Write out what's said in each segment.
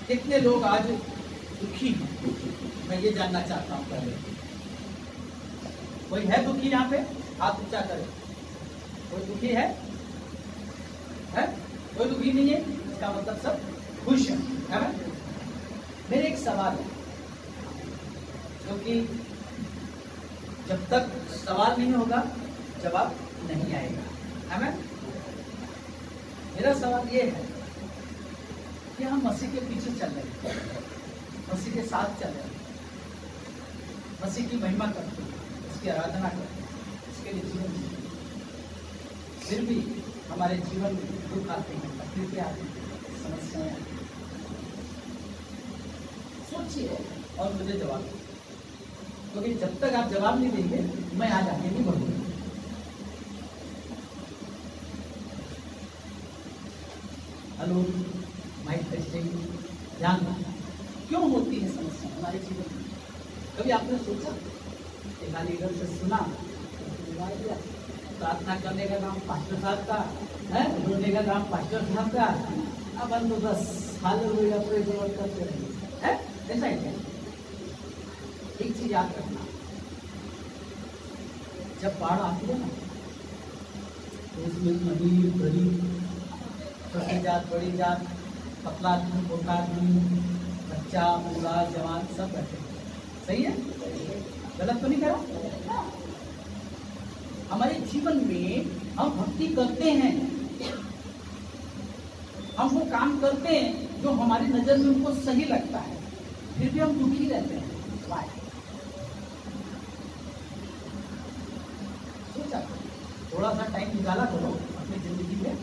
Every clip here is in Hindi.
कितने लोग आज दुखी हैं, मैं ये जानना चाहता हूँ पहले। कोई है दुखी यहाँ पे? हाथ ऊंचा करे। कोई दुखी है? कोई दुखी नहीं है? इसका मतलब सब खुश है ना? मेरे एक सवाल है, क्योंकि जब तक सवाल नहीं होगा जवाब नहीं आएगा, है ना? मेरा सवाल ये है कि हम मसीह के पीछे चल रहे हैं, मसीह के साथ चल रहे हैं, मसीह की महिमा करते हैं, उसकी आराधना करते हैं, इसके लिए जीवन जीते हैं। फिर भी हमारे जीवन में दुख आते हैं, तकलीफें आती हैं, समस्याएं आती हैं। सोचिए और मुझे जवाब दीजिए, क्योंकि जब तक आप जवाब नहीं देंगे मैं आज आगे नहीं बढ़ूंगा। हेलो, माइक टेस्टिंग, ध्यान रखना। क्यों होती है समस्या हमारे जीवन में? कभी आपने सोचा कि खाली घर से सुना दिया, प्रार्थना करने का काम पास्टर साहब का है, रोने का काम पास्टर साहब का, अब हम तो बस हालेलुया प्रेज़ द लॉर्ड करते रहेंगे, है ऐसा ही है। एक चीज याद रखना, जब बाढ़ आती है ना तो उसमें अमीर गरीब, छोटी जात बड़ी जात, पतला आदमी मोटा आदमी, बच्चा बूढ़ा जवान सब रहते हैं। सही है? गलत तो नहीं करा? हमारे जीवन में हम भक्ति करते हैं, हम वो काम करते हैं जो हमारी नजर में उनको सही लगता है, फिर भी हम दुखी रहते हैं। वाह! सोचा थोड़ा सा टाइम निकाला करो अपनी जिंदगी में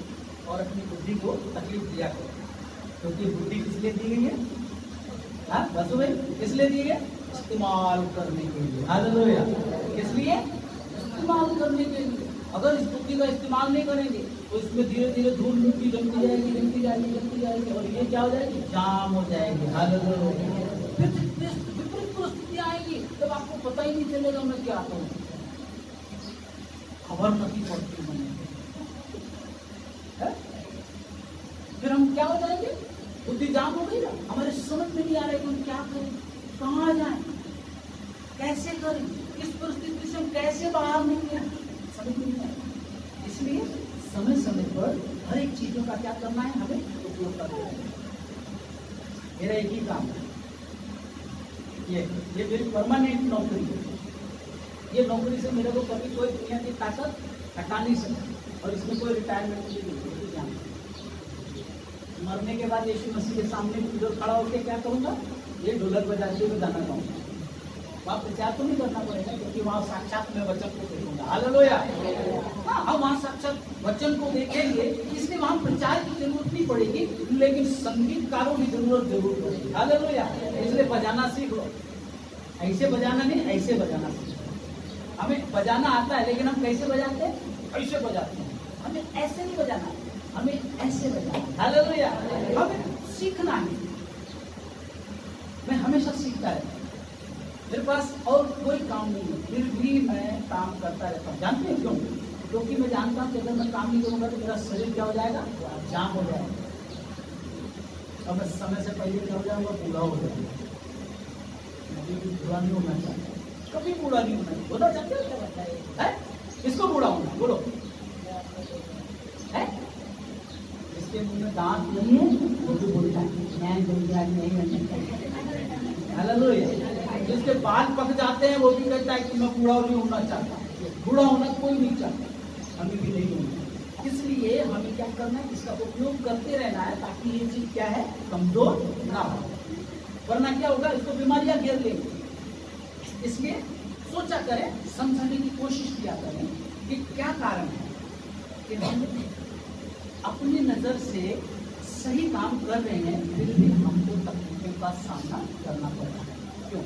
और अपनी बुद्धि को तकलीफ दिया करो, क्योंकि बुद्धि किस लिए दी गई है? हाँ बसो भाई, किस लिए दी है? इस्तेमाल करने के लिए। हालेलुया! किस लिए? इस्तेमाल करने के लिए। अगर इस बुद्धि का इस्तेमाल नहीं करेंगे तो इसमें धीरे धीरे धूल मिट्टी जमती जाएगी, जमती जाएगी, जमती जाएगी, और ये क्या हो जाएगी? जाम हो जाएगी। हालेलुया! फिर विपरीत परिस्थितियां आएगी, तब आपको पता ही नहीं चलेगा मैं क्या करूं, खबर नहीं पड़ती मैंने। फिर हम क्या हो जाएंगे? बुद्धि जाम हो गई ना, हमारे समझ में नहीं आ रहा है कि हम क्या करें, कहाँ जाएं, कैसे करें, इस परिस्थिति से हम कैसे बाहर निकलें, समझ में नहीं आएगा। इसलिए समय समय पर हर एक चीजों का क्या करना है, हमें उपयोग करना है। मेरा एक ही काम है, ये मेरी परमानेंट नौकरी है। ये नौकरी से मेरे को कभी कोई दुनिया की ताकत हटा नहीं सकती, और इसमें कोई रिटायरमेंट नहीं है। मरने के बाद यीशु मसीह के सामने इधर खड़ा होकर क्या करूंगा? ये ढोलक बजाते हुए गाना गाऊंगा। वहाँ प्रचार तो नहीं करना पड़ेगा, क्योंकि वहाँ साक्षात मैं वचन को देखूंगा। हालेलुया! हाँ, हम वहाँ साक्षात वचन को देखेंगे, इसलिए वहाँ प्रचार की जरूरत नहीं पड़ेगी, लेकिन संगीतकारों की जरूरत जरूर पड़ेगी। हालेलुया! इसलिए बजाना सीख लो। ऐसे बजाना नहीं, ऐसे बजाना सीख लो। हमें बजाना आता है, लेकिन हम कैसे बजाते हैं? ऐसे बजाते हैं। हमें ऐसे नहीं बजाना, हमें ऐसे बजाना। हालेलुया! हमें सीखना है। मैं हमेशा सीखता रहता हूँ, मेरे पास और कोई काम नहीं है, फिर भी मैं काम करता रहता हूँ। जानते हैं क्यों? क्योंकि मैं जानता हूँ कि अगर मैं काम नहीं करूँगा तो मेरा शरीर क्या हो जाएगा? जाम हो जाएगा, और मैं समय से पहले क्या हो जाऊँगा? पूरा हो जाएगा। कभी बुरा नहीं होना चाहता, कभी बुरा नहीं होना होना चाहते है? किसको बुरा होना? बोलो। है? जिसके मुंह में दांत नहीं है वो भी बोलता है मैं गुंजाइश नहीं है। हालेलुया! जिसके बाल पक जाते हैं वो भी कहता है कि मैं बूढ़ा नहीं होना चाहता। बूढ़ा होना कोई नहीं चाहता, हमें भी नहीं होना। इसलिए हमें क्या करना है? इसका उपयोग करते रहना है, ताकि ये चीज क्या है? कमजोर ना हो, वरना क्या होगा? इसको बीमारियां घेर लेंगी। इसलिए सोचा करें, समझने की कोशिश किया करें कि क्या कारण है कि हम अपनी नजर से सही काम कर रहे हैं, फिर भी हमको तकलीफों का सामना करना पड़ रहा है। क्यों?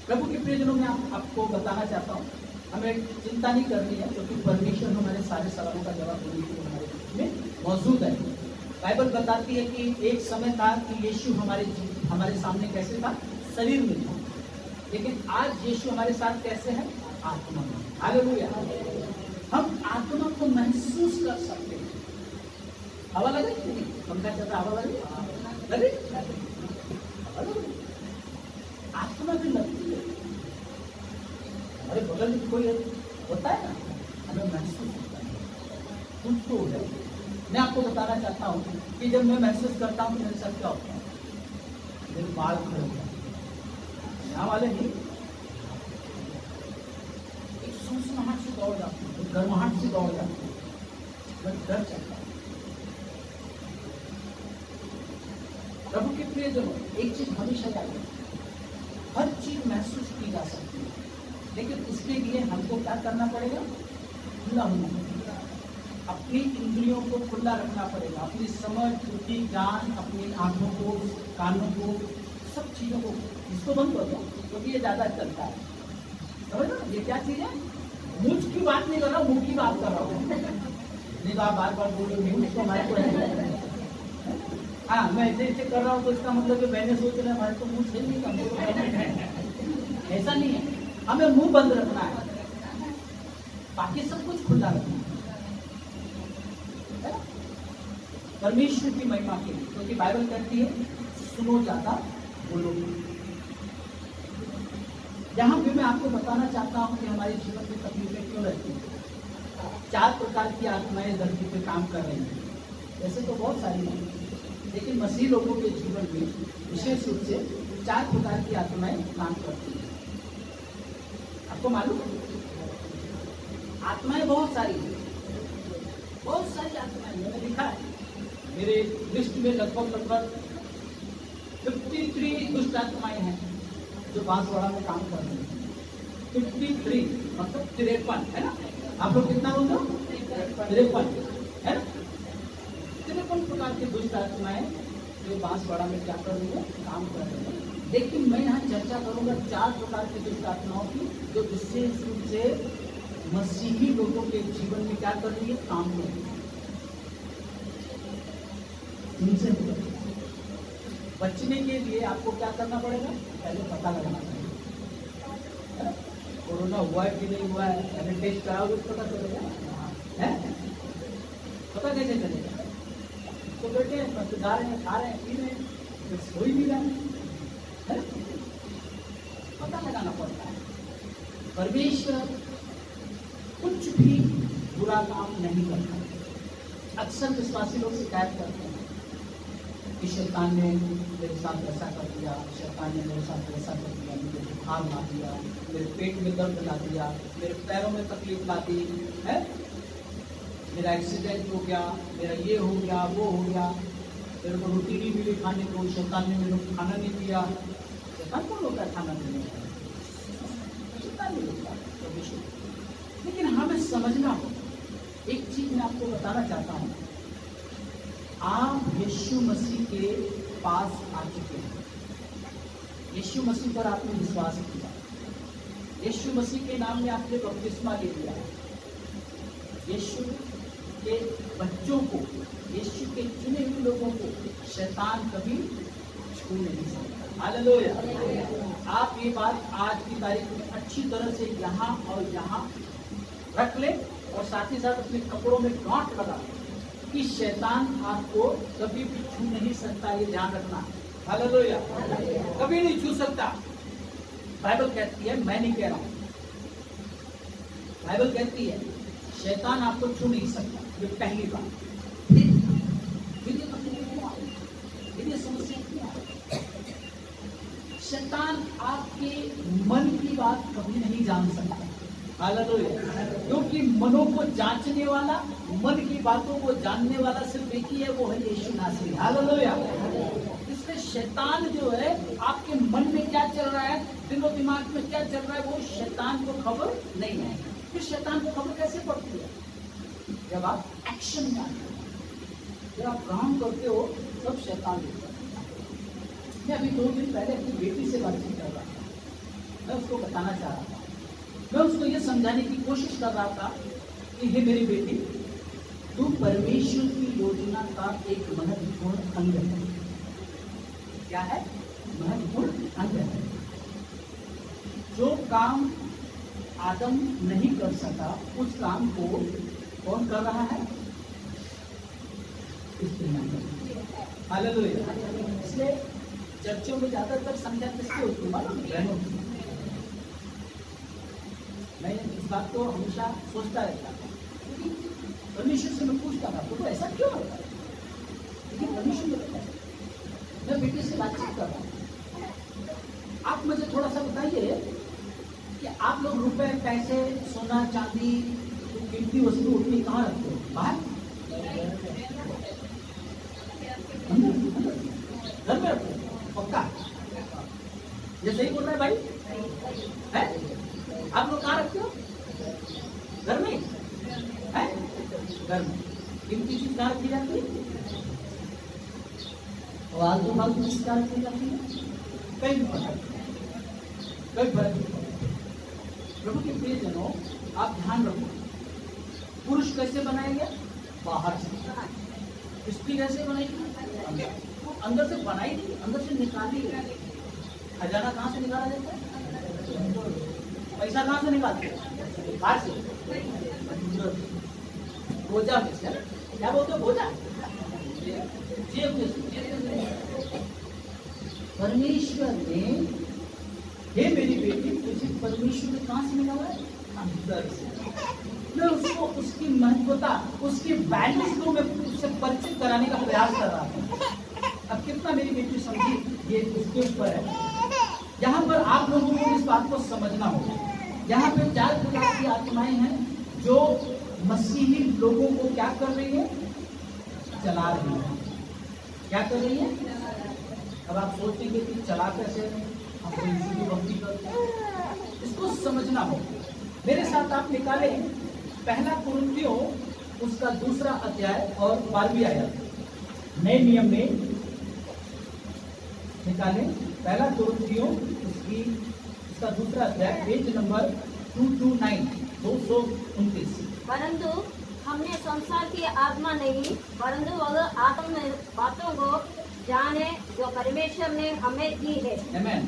प्रभु के प्रियजनों में आपको बताना चाहता हूँ, हमें चिंता नहीं करनी है, क्योंकि परमेश्वर हमारे सारे सवालों का जवाब देने के लिए हमारे बीच में मौजूद है। बाइबल बताती है कि एक समय था कि यीशु हमारे सामने कैसे था? शरीर में था, लेकिन आज यीशु हमारे साथ कैसे है? आत्मा में। हालेलुया! हम आत्मा को महसूस कर सकते हैं। हवा लगे, पंखा चल रहा, हवा लगे, लगे, आत्मा भी लगती है। हमारे बगल में कोई होता है ना, हमें महसूस होता है, कुछ तो हो जाए। मैं आपको बताना चाहता हूँ कि जब मैं महसूस करता हूँ मेरे साथ क्या होता है, मेरे बाल खड़े हो जाते हैं, यहाँ वाले नहीं, एक सूसनाहट से दौड़ जाते हैं, एक गर्माहट से दौड़ जाते हैं, बस डर चलता है। प्रभु के प्रियजनों, एक चीज हमेशा याद रखें, हर चीज महसूस की जा सकती है, लेकिन उसके लिए हमको क्या करना पड़ेगा? खुला होना पड़ेगा, अपनी इंद्रियों को खुला रखना पड़ेगा, अपनी समझ, बुद्धि, ज्ञान, अपनी आंखों को, कानों को, सब चीजों को इसको बंद कर दो, क्योंकि ये ज्यादा चलता है। समझ लो ये क्या चीज है? मुझ की बात नहीं कर रहा हूँ, मुंह की बात कर रहा हूँ। नहीं तो आप बार बार बोल रहे हो उसको हमारे को, हाँ मैं ऐसे ऐसे कर रहा हूँ तो इसका मतलब कि मैंने सोच रहा हमारे तो मुंह सही नहीं करना, ऐसा नहीं है। हमें मुंह बंद रखना है, बाकी सब कुछ खुला रखना है परमेश्वर की महिमा के लिए, क्योंकि बाइबल कहती है सुनो ज्यादा बोलो। यहाँ भी मैं आपको बताना चाहता हूँ कि हमारे जीवन में तकलीफें क्यों रहती हैं। 4 प्रकार की आत्माएं धरती पे काम कर रही हैं, वैसे तो बहुत सारी हैं, लेकिन मसीह लोगों के जीवन में विशेष रूप से 4 प्रकार की आत्माएं काम करती हैं। आपको मालूम, आत्माएं बहुत सारी हैं, बहुत सारी आत्माएं, मैंने लिखा है मेरे लिस्ट में लगभग 53 दुष्ट आत्माएं हैं जो बांसवाड़ा में काम कर रही हैं। 53 मतलब 53 है ना, आप लोग कितना बोल रहे हो? 53 है ना, 53 प्रकार की दुष्ट आत्माएं जो बांसवाड़ा में क्या कर रही है? काम कर रही है। लेकिन मैं यहाँ चर्चा करूंगा 4 प्रकार की दुष्ट आत्माओं की जो विशेष रूप से मसीही लोगों के जीवन में क्या कर रही है? काम कर रही है। इनसे बचने के लिए आपको क्या करना पड़ेगा? पहले पता लगाना पड़ेगा कोरोना हुआ है कि नहीं हुआ है, पहले टेस्ट कराओगे तो पता चलेगा, पता कैसे चलेगा? तो बेटे जा रहे हैं, खा रहे हैं, पी रहे हैं, सो ही नहीं रहे, पता लगाना पड़ता है। परमेश्वर कुछ भी बुरा काम नहीं करता। अक्सर विश्वासी लोग शिकायत करते हैं कि शैतान ने मेरे साथ ऐसा कर दिया, शैतान ने मेरे साथ ऐसा कर दिया, मुझे बुखार ला दिया, मेरे पेट में दर्द ला दिया, मेरे पैरों में तकलीफ ला दी है, मेरा एक्सीडेंट हो गया, मेरा ये हो गया, वो हो गया, मेरे को रोटी नहीं मिली खाने को, शैतान ने मेरे को खाना नहीं दिया। शैतान कौन होता है खाना देने वाला? शैतान नहीं होता। लेकिन हमें समझना हो, एक चीज मैं आपको बताना चाहता हूँ, आप यीशु मसीह के पास आ चुके हैं, यीशु मसीह पर आपने विश्वास किया, यीशु मसीह के नाम में आपने बपतिस्मा ले लिया, यीशु के बच्चों को, यीशु के चुने हुए लोगों को शैतान कभी छू नहीं सकता। हालेलुया। आप ये बात आज की तारीख में अच्छी तरह से यहाँ और यहाँ रख ले, और साथ ही साथ अपने कपड़ों में गांठ लगा कि शैतान आपको कभी भी छू नहीं सकता, ये ध्यान रखना। हालेलुया। कभी नहीं छू सकता। बाइबल कहती है, मैं नहीं कह रहा हूं, बाइबल कहती है शैतान आपको छू नहीं सकता, ये पहली बात। फिर ये तकलीफ क्यों आई, फिर ये समस्या क्यों आई? शैतान आपके मन की बात कभी नहीं जान सकता। हालेलुया। क्योंकि मनों को जांचने वाला, मन की बातों को जानने वाला सिर्फ एक ही है, वो है यीशु नासरी। हालेलुया। इसलिए शैतान जो है आपके मन में क्या चल रहा है, दिलो दिमाग में क्या चल रहा है, वो शैतान को खबर नहीं है। फिर शैतान को खबर कैसे पड़ती है? जब आप एक्शन में आते हो, जब आप काम करते हो, तब शैतान देखता है। मैं अभी 2 दिन पहले अपनी बेटी से बातचीत कर रहा था, मैं उसको बताना चाह रहा था, मैं उसको ये समझाने की कोशिश कर रहा था कि हे मेरी बेटी, तू परमेश्वर की योजना का एक महत्वपूर्ण अंग है। क्या है? महत्वपूर्ण अंग है। जो काम आदम नहीं कर सका, उस काम को कौन कर रहा है? स्त्रियां करती। हालेलुया। इसलिए चर्चों में ज्यादातर संख्या किसकी होती है मालूम है? बहनों की। मैं इस बात को हमेशा सोचता रहता था, परमेश्वर से मैं पूछता था तो ऐसा क्यों होता है, लेकिन परमेश्वर ने बताया। मैं बेटे से बातचीत कर रहा हूँ, आप मुझे थोड़ा सा बताइए कि आप लोग रुपए पैसे सोना चांदी कीमती वस्तु उतनी कहाँ रखते हो? बाहर घर में रखते हो? पक्का? ये सही बोल रहा है भाई? है? आप लोग कहाँ रखते हो? घर में है? घर में कीमती चीज कहाँ रखी जाती है? फालतू फालतू चीज कहाँ रखी जाती है? कई फर्क नहीं। प्रभु के प्रियजनों, आप ध्यान रखो, पुरुष कैसे बनाएंगे? बाहर से। स्त्री कैसे बनेगी? अंदर से बनाई नहीं, अंदर से निकाली। खजाना कहाँ से निकाला जाता है? पैसा कहाँ से निकालते हैं? बाहर से। बोझा में से, क्या बोलते हो? बोझा, जेब में से। परमेश्वर ने, हे मेरी बेटी, तुझे परमेश्वर ने कहाँ से निकाला है? अंदर से। मैं उसको उसकी महत्वता, उसकी वैल्यूज को मैं उससे परिचित कराने का प्रयास कर रहा था। अब कितना मेरी बेटी समझी ये उसके ऊपर है। यहाँ पर आप लोगों को इस बात को समझना होगा। यहाँ पे 4 प्रकार की आत्माएं हैं जो मसीही लोगों को क्या कर रही है? चला रही है। क्या कर रही है? अब आप सोचेंगे कि चला कैसे, हम तो इसी की भक्ति करते हैं। इसको समझना होगा। मेरे साथ आप निकालें पहला कुरिन्थियों उसका 2 अध्याय और 12वीं आयत। नए नियम में निकालें पहला कुरिन्थियों उसका 2 अध्याय, पेज नंबर 229, 229। परंतु हमने संसार की आत्मा नहीं, परंतु वह आत्मा बातों को जाने जो परमेश्वर ने हमें दी है। आमेन।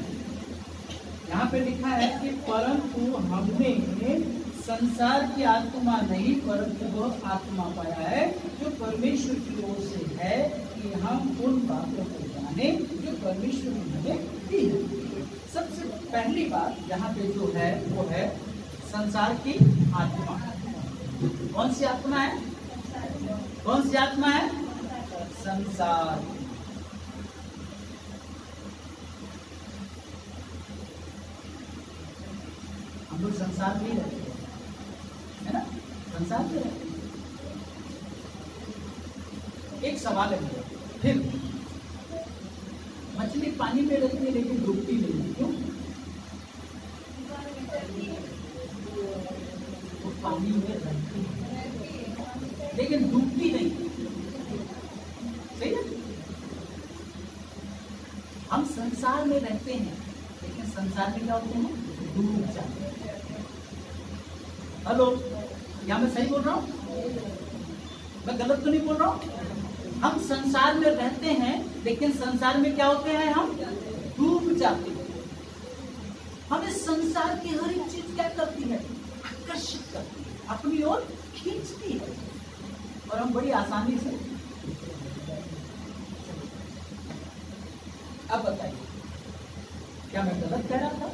यहाँ पे लिखा है कि परंतु हमने संसार की आत्मा नहीं, परंतु वह आत्मा पाया है जो परमेश्वर की ओर से है, कि हम उन बातों को जाने जो परमेश्वर ने हमें दी है। सबसे पहली बात यहाँ पे जो है वो है संसार की आत्मा। कौन सी आत्मा है? कौन सी आत्मा है? संसार। हम लोग संसार में ही रहते हैं, है ना? संसार में रहते हैं। एक सवाल है मेरा, फिर मछली पानी में रहती है लेकिन डूबती नहीं, क्यों? वो पानी में रहती है लेकिन डूबती नहीं। सही है? हम संसार में रहते हैं लेकिन संसार में क्या होते हैं? डूब जाते हैं। हेलो, यहाँ मैं सही बोल रहा हूँ? मैं गलत तो नहीं बोल रहा हूँ? हम संसार में रहते हैं लेकिन संसार में क्या होते हैं? हम डूब जाते हैं। हमें संसार की हर एक चीज क्या करती है? आकर्षित करती है, अपनी ओर खींचती है, और हम बड़ी आसानी से। अब बताइए, क्या मैं गलत कह रहा था?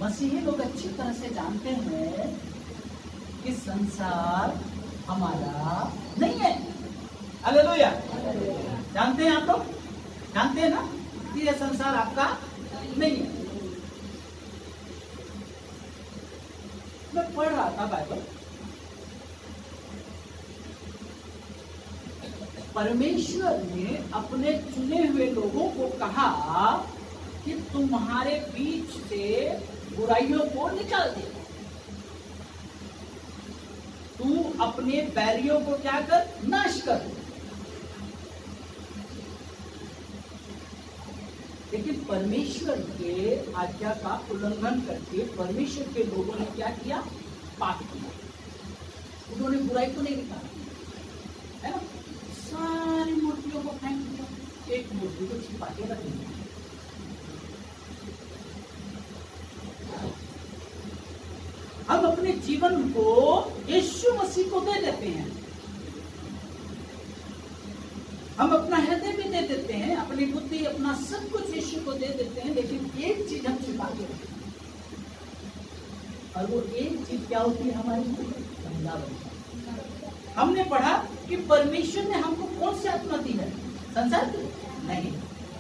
मसीही लोग अच्छी तरह से जानते हैं कि संसार हमारा नहीं है। हालेलुया। जानते हैं आप लोग? जानते हैं ना कि यह संसार आपका नहीं है। मैं पढ़ रहा था बाइबल, परमेश्वर ने अपने चुने हुए लोगों को कहा कि तुम्हारे बीच से बुराइयों को निकाल दे, तू अपने बैरियों को क्या कर? नाश कर। लेकिन परमेश्वर के आज्ञा का उल्लंघन करके परमेश्वर के लोगों ने क्या किया? पाप किया। उन्होंने बुराई को नहीं निकाला, है ना? सारी मूर्तियों को फेंक दिया, एक मूर्ति को छिपा के रख दिया। हम अपने जीवन को यीशु मसीह को दे देते हैं। हम अपना हृदय भी दे देते हैं, अपनी बुद्धि, अपना सब कुछ यीशु को दे देते हैं, लेकिन एक चीज हम छुपा के रखते हैं, और वो एक चीज क्या होती है हमारी? गंदा बनता। हमने पढ़ा कि परमेश्वर ने हमको कौन सी आत्मा दी है? संसार की नहीं।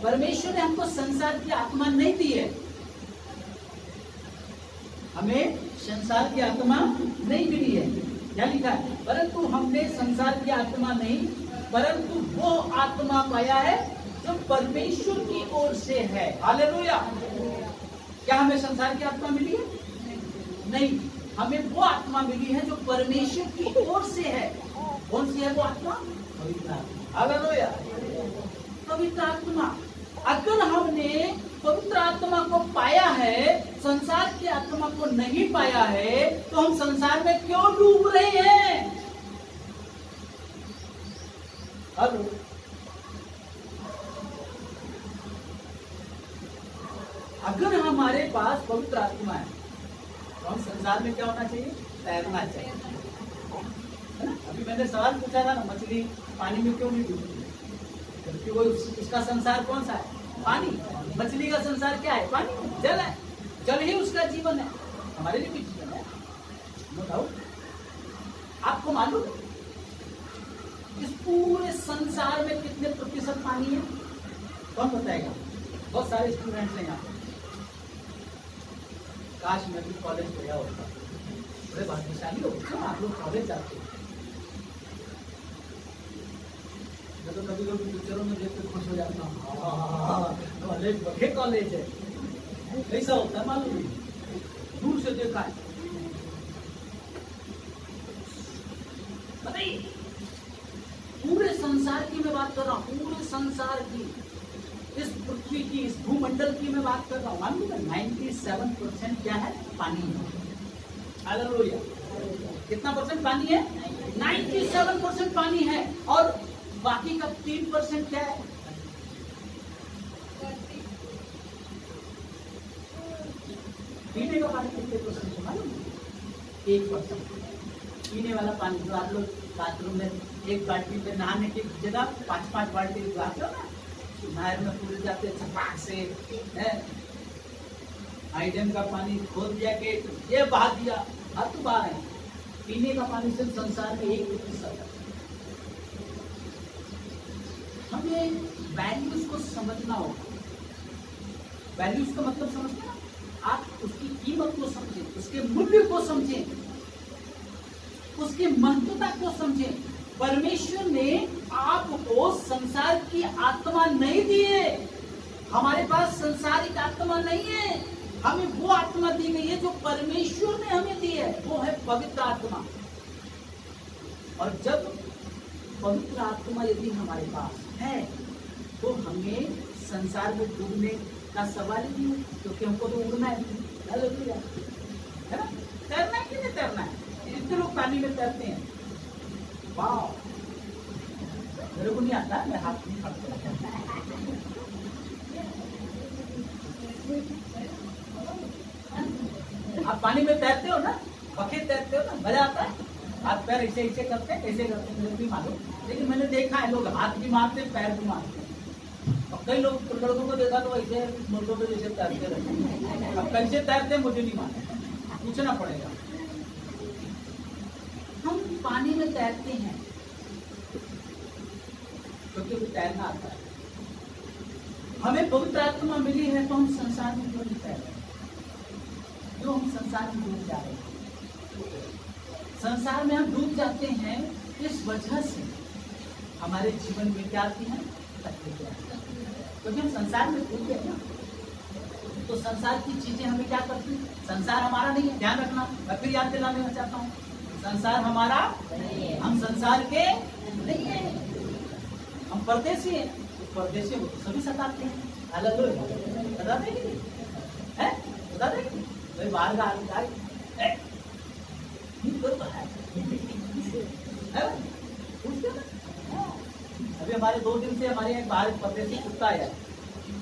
परमेश्वर ने हमको संसार की आत्मा नहीं दी है। हमें संसार की आत्मा नहीं मिली है। क्या लिखा है? परंतु हमने संसार की आत्मा नहीं, परंतु वो आत्मा पाया है जो परमेश्वर की ओर से है। हालेलुया। क्या हमें संसार की आत्मा मिली है? नहीं, हमें वो आत्मा मिली है जो परमेश्वर की ओर से है। कौन सी है वो आत्मा? पवित्र आत्मा। हालेलुया। पवित्र आत्मा। अगर हमने पवित्र आत्मा को पाया है, संसार की आत्मा को नहीं पाया है, तो हम संसार में क्यों डूब रहे हैं? हेलो, अगर हमारे पास पवित्र आत्मा है तो हम संसार में क्या होना चाहिए? तैरना चाहिए, है ना? अभी मैंने सवाल पूछा था ना, मछली पानी में क्यों नहीं डूबती? क्योंकि वो उसका संसार कौन सा है? पानी। मछली का संसार क्या है? पानी, जल है। जल ही उसका जीवन है। हमारे लिए भी जीवन है, नो डाउट। आपको मालूम है इस पूरे संसार में कितने प्रतिशत पानी है? कौन बताएगा? बहुत सारे स्टूडेंट्स हैं यहाँ पे। काश मैं भी कॉलेज गया होता, बड़े भाग्यशाली हो आप लोग कॉलेज जाते हो। मैं तो कभी कभी पिक्चरों में देख के खुश हो जाता हूँ, कॉलेज बड़े कॉलेज है। कैसा होता है मालूम नहीं, दूर से देखा है। बताइए, पूरे संसार की मैं बात कर रहा हूँ, पूरे संसार की, इस पृथ्वी की, इस भूमंडल की मैं बात कर रहा हूँ। मालूम है 97% क्या है? पानी है। हालेलुया। कितना परसेंट पानी है? 97% पानी है। और बाकी का 3% क्या है? पीने का पानी कितने परसेंट है मालूम? 1%। पीने वाला पानी जो आप लोग बाथरूम में एक बाल्टी में नहाने की जगह 5-5 बाल्टी लाते हो ना, नहर में पूरे जाते छपाक से है, आइडम का पानी खोद दिया के ये बहा दिया, हाथ तो बाहर है। पीने का पानी सिर्फ संसार में 1% है। हमें वैल्यूज को समझना होगा। वैल्यूज का मतलब समझते हैं आप? उसकी कीमत को समझें, उसके मूल्य को समझें, उसकी महत्वता को समझें। परमेश्वर ने आपको संसार की आत्मा नहीं दी है। हमारे पास संसारिक आत्मा नहीं है, हमें वो आत्मा दी गई है जो परमेश्वर ने हमें दी है, वो है पवित्र आत्मा। और जब पवित्र आत्मा यदि हमारे पास है तो हमें संसार में डूबने का सवाल ही नहीं, क्योंकि हमको तो उड़ना है ना? तैरना है कि नहीं तैरना है? इतने लोग पानी में तैरते हैं। वाह, मेरे को नहीं आता, मैं हाथ नहीं पकड़ता। आप पानी में तैरते हो ना, बखेत तैरते हो ना, मजा आता है। हाथ पैर ऐसे ऐसे करते हैं, ऐसे करते हैं, मुझे भी मालूम, लेकिन मैंने देखा है लोग हाथ भी मारते हैं, पैर भी मारते हैं। और कई लोग लड़कों को देखा तो ऐसे मुर्गों को जैसे तैरते रहते हैं। अब कैसे तैरते हैं मुझे नहीं मालूम, पूछना पड़ेगा। हम पानी में तैरते हैं क्योंकि वो तैरना आता है। हमें पवित्र आत्मा मिली है तो हम संसार में क्यों नहीं तैर रहे? क्यों हम संसार में डूब जा रहे हैं? संसार में हम डूब जाते हैं इस वजह से हमारे जीवन में क्या आती है? तकलीफें आती हैं। क्योंकि हम संसार में डूब गए ना, तो संसार की चीजें हमें क्या करती है? संसार हमारा नहीं है, ध्यान रखना। मैं फिर याद दिलाना चाहता हूँ, संसार हमारा नहीं है, हम संसार के नहीं है, हम परदेसी हैं। परदेसी हो तो सभी सताते हैं। हालेलुया। सताते कि नहीं? हैं? सताते कि नहीं? भाई बाहर का अधिकारी है, अभी हमारे 2 दिन से हमारे यहाँ बाहर परदेसी कुत्ता आया,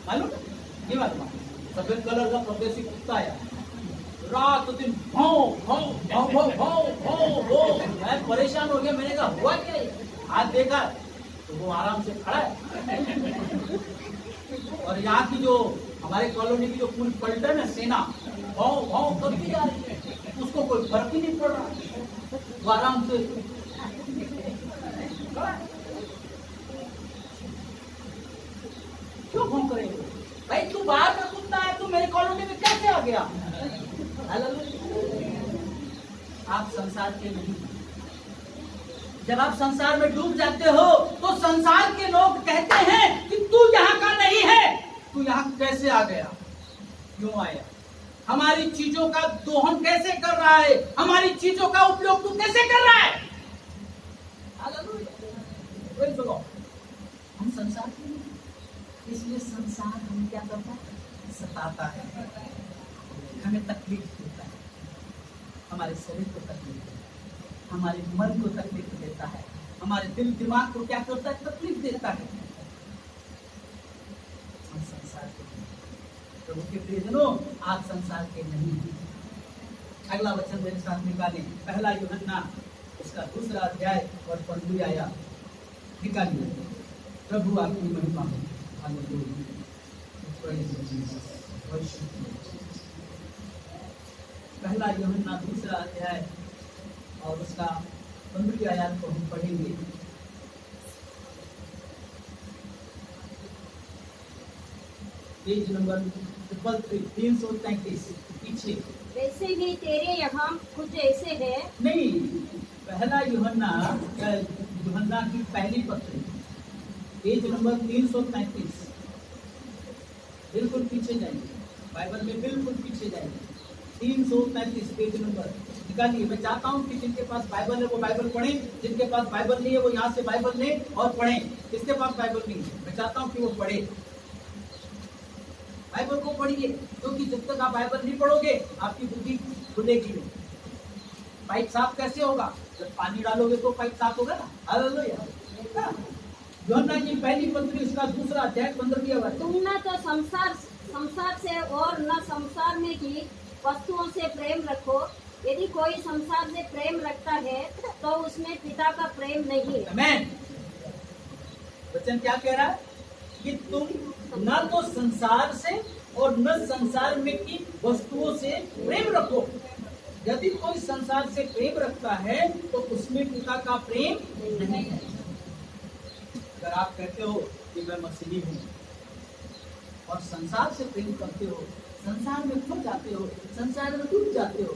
मालूम नहीं? मालूम? सफेद कलर का परदेसी कुत्ता आया, तो रात दिन भाव भाव भाव भाव भाव भाव भाव। मैं परेशान हो गया, मैंने कहा हुआ क्या ये? आज देखा तो वो आराम से खड़ा है। और यहाँ की जो हमारे कॉलोनी की जो पूरी पलटन है सेना, भाव भाव करती जा रही है, उसको कोई फर्क ही नहीं पड़ रहा, वो आराम से खड़ा है। क्यों भौंक रहे हो भाई? तू बाहर का कुत्ता है, तू मेरे कॉलोनी में कैसे आ गया? आप संसार के नहीं। जब आप संसार में डूब जाते हो तो संसार के लोग कहते हैं कि तू यहाँ का नहीं है, तू यहाँ कैसे आ गया, क्यों आया, हमारी चीजों का दोहन कैसे कर रहा है, हमारी चीजों का उपयोग तू कैसे कर रहा है। हम संसार के नहीं, इसलिए संसार हमें क्या करता है, सताता है, हमें तकलीफ देता है, हमारे शरीर को तकलीफ देता है, हमारे मन को तकलीफ देता है, हमारे दिल दिमाग को क्या करता है, तकलीफ देता है। हम संसार के नहीं। प्रभु के प्रियजनों, आप संसार के नहीं हैं। अगला वचन मेरे साथ निकालें, पहला यूहन्ना उसका 2 अध्याय और 15 आया निकालिए। प्रभु आपकी महिमा हो। पहला यूहन्ना 2 अध्याय और उसका 15 आयत को हम पढ़ेंगे। पेज नंबर 333 पीछे। वैसे ही तेरे यहाँ कुछ ऐसे है। नहीं, पहला यूहन्ना की पहली पत्री, पेज नंबर 333, बिल्कुल पीछे जाएंगे, बाइबल में बिल्कुल पीछे जाएंगे। 333 पेज नंबर निकालिए। मैं चाहता हूँ कि जिनके पास बाइबल है वो बाइबल पढ़ें, जिनके पास बाइबल नहीं है वो यहाँ से बाइबल लें और पढ़ें। किसके पास बाइबल नहीं है, मैं चाहता हूँ कि वो पढ़े, बाइबल को पढ़िए, क्योंकि जब तक आप बाइबल नहीं पढ़ोगे आपकी बुद्धि खुलेगी नहीं। पाइप साफ कैसे होगा, जब पानी डालोगे तो पाइप साफ होगा ना। हालेलुया। यूहन्ना की पहली पत्री उसका 2 अध्याय 15 वचन। तुम न तो संसार से और न संसार में की वस्तुओं से प्रेम रखो। यदि कोई संसार से प्रेम रखता है तो उसमें पिता का प्रेम नहीं है। आमीन। वचन क्या कह रहा है कि तुम न तो संसार से और न संसार में की वस्तुओं से प्रेम रखो। यदि कोई संसार से प्रेम रखता है तो उसमें पिता का प्रेम नहीं है। अगर आप कहते हो कि मैं मसीही हूँ और संसार से प्रेम करते हो, संसार में खो जाते हो, संसार में डूब जाते हो,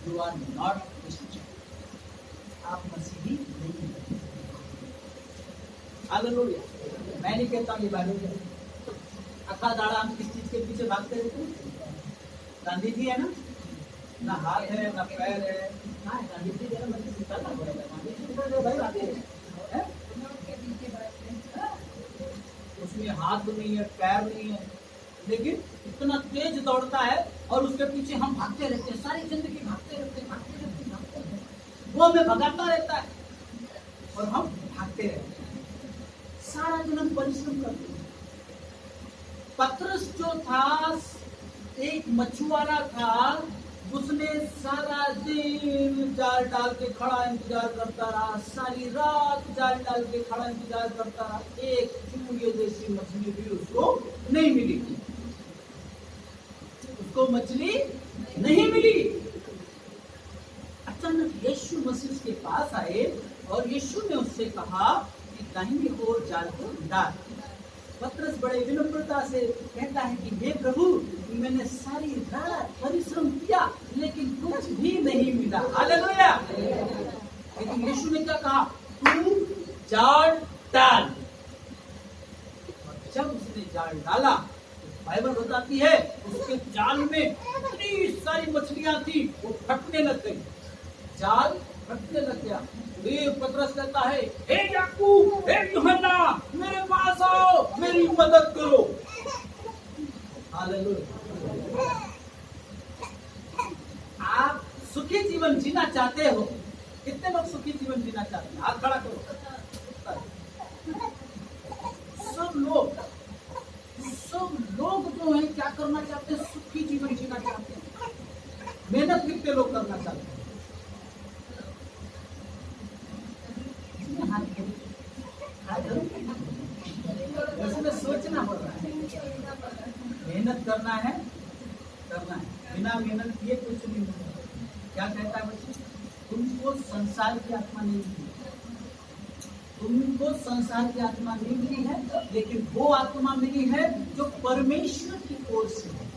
यू आर नॉट क्रिश्चियन, आप मसीही नहीं हैं। हालेलुया। मैं नहीं कहता हूँ ये बाइबल अखा दाड़ा हम किस चीज के पीछे भागते रहते हैं? गांधी जी है ना हाथ है ना पैर है। हाँ, गांधी जी जरा मुझे सिखाना पड़ेगा। गांधी जी तो भाई आते हैं, उसमें हाथ नहीं है, पैर नहीं है, लेकिन इतना तेज दौड़ता है और उसके पीछे हम भागते रहते हैं, सारी जिंदगी भागते रहते हैं। वो हमें भगाता रहता है और हम भागते रहते हैं, सारा दिन हम परिश्रम करते हैं। पतरस जो था एक मछुआरा था, उसने सारा दिन जाल डाल के खड़ा इंतजार करता रहा, सारी रात जाल डाल के खड़ा इंतजार करता रहा, एक चूड़ियों जैसी मछली भी उसको नहीं मिली, उसको मछली नहीं मिली। अचानक यीशु मसीह के पास आए और यीशु ने उससे कहा कि दाहिनी ओर जाल को डाल। पतरस बड़े विनम्रता से कहता है कि हे प्रभु, मैंने सारी रात परिश्रम किया लेकिन कुछ भी नहीं मिला। हालेलुया। लेकिन यीशु ने क्या कहा, तू जाल डाल। और जब उसने जाल डाला तो बाइबल बताती है उसके जाल में इतनी सारी मछलियां थी वो फटने लग गई, जाल फटने लग गया। पतरस कहता है, हे याकूब, हे यूहन्ना, मेरे पास आओ, मेरी मदद करो। हालेलुया। आप सुखी जीवन जीना चाहते हो? कितने लोग सुखी जीवन जीना चाहते हैं? हाथ खड़ा करो। सब लोग जो है क्या करना चाहते हैं? सुखी जीवन जीना चाहते हैं। मैंने उसमें सोचना पड़ रहा है, मेहनत करना है, बिना मेहनत किए कुछ नहीं होगा। क्या कहता है बच्चे, तुमको संसार की आत्मा नहीं मिली, तुमको संसार की आत्मा नहीं मिली है, लेकिन वो आत्मा मिली है जो परमेश्वर की ओर से है।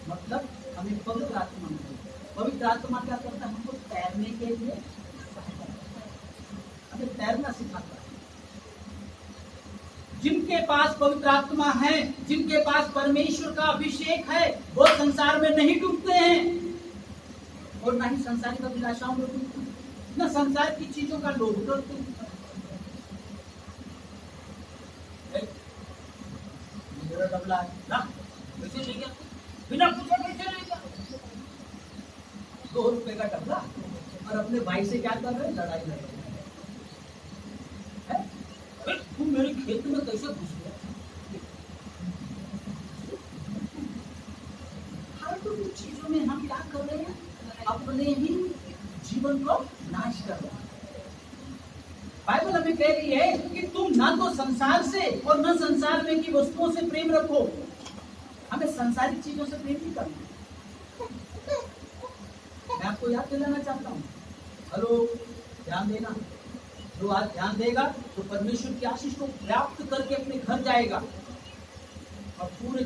मतलब हमें पवित्र आत्मा मिली। पवित्र आत्मा क्या करता है, हमको तैरने के लिए सहायता करता है, हमें तैरना सिखाता है। जिनके पास पवित्र आत्मा है, जिनके पास परमेश्वर का अभिषेक है, वो संसार में नहीं डूबते हैं और ना ही संसारिक अभिलाषाओं में डूबते हैं, न संसार की चीजों का लोभ करते हैं। मेरा डबला है ना, कैसे ले गया, बिना पूछे कैसे ले गया, 2 रुपए का डबला, और अपने भाई से क्या कर रहे हैं, लड़ाई लड़ रहे हैं। तुम मेरे खेत में कैसे घुस गया? हर चीजों में हम क्या कर रहे हैं, अपने ही जीवन को नाश कर रहे हैं। बाइबल हमें कह रही है कि तुम ना तो संसार से और न संसार में की वस्तुओं से प्रेम रखो। हमें संसारिक चीजों से प्रेम नहीं करना। मैं आपको याद दिलाना चाहता हूँ, हेलो, ध्यान देना, जो आज ध्यान देगा तो परमेश्वर की आशीष को प्राप्त करके अपने घर जाएगा और पूरे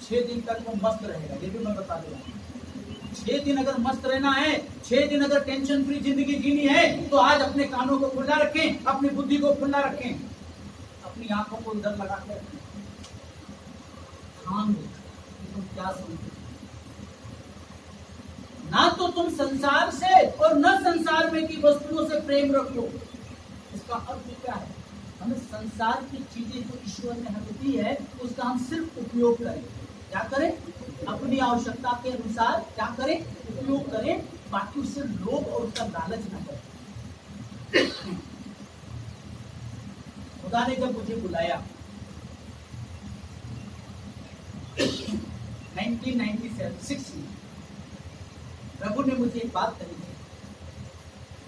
6 दिन तक वो मस्त रहेगा। ये भी मैं बता दूंगा, 6 दिन अगर मस्त रहना है, 6 दिन अगर टेंशन फ्री जिंदगी जीनी है, तो आज अपने कानों को खुला रखें, अपनी बुद्धि को खुला रखें, अपनी आंखों को इधर लगा के रखें, ध्यान दो कि तुम क्या सुनते। ना तो तुम संसार से और न संसार में की वस्तुओं से प्रेम रखो। इसका अर्थ क्या है, हमें संसार की चीजें जो ईश्वर ने हमें दी है उसका हम सिर्फ उपयोग करें। क्या करें, अपनी आवश्यकता के अनुसार क्या करें, उपयोग करें, बाकी उससे लोभ और उसका लालच ना करें। खुदा ने जब मुझे बुलाया 1996 में, प्रभु ने मुझे एक बात कही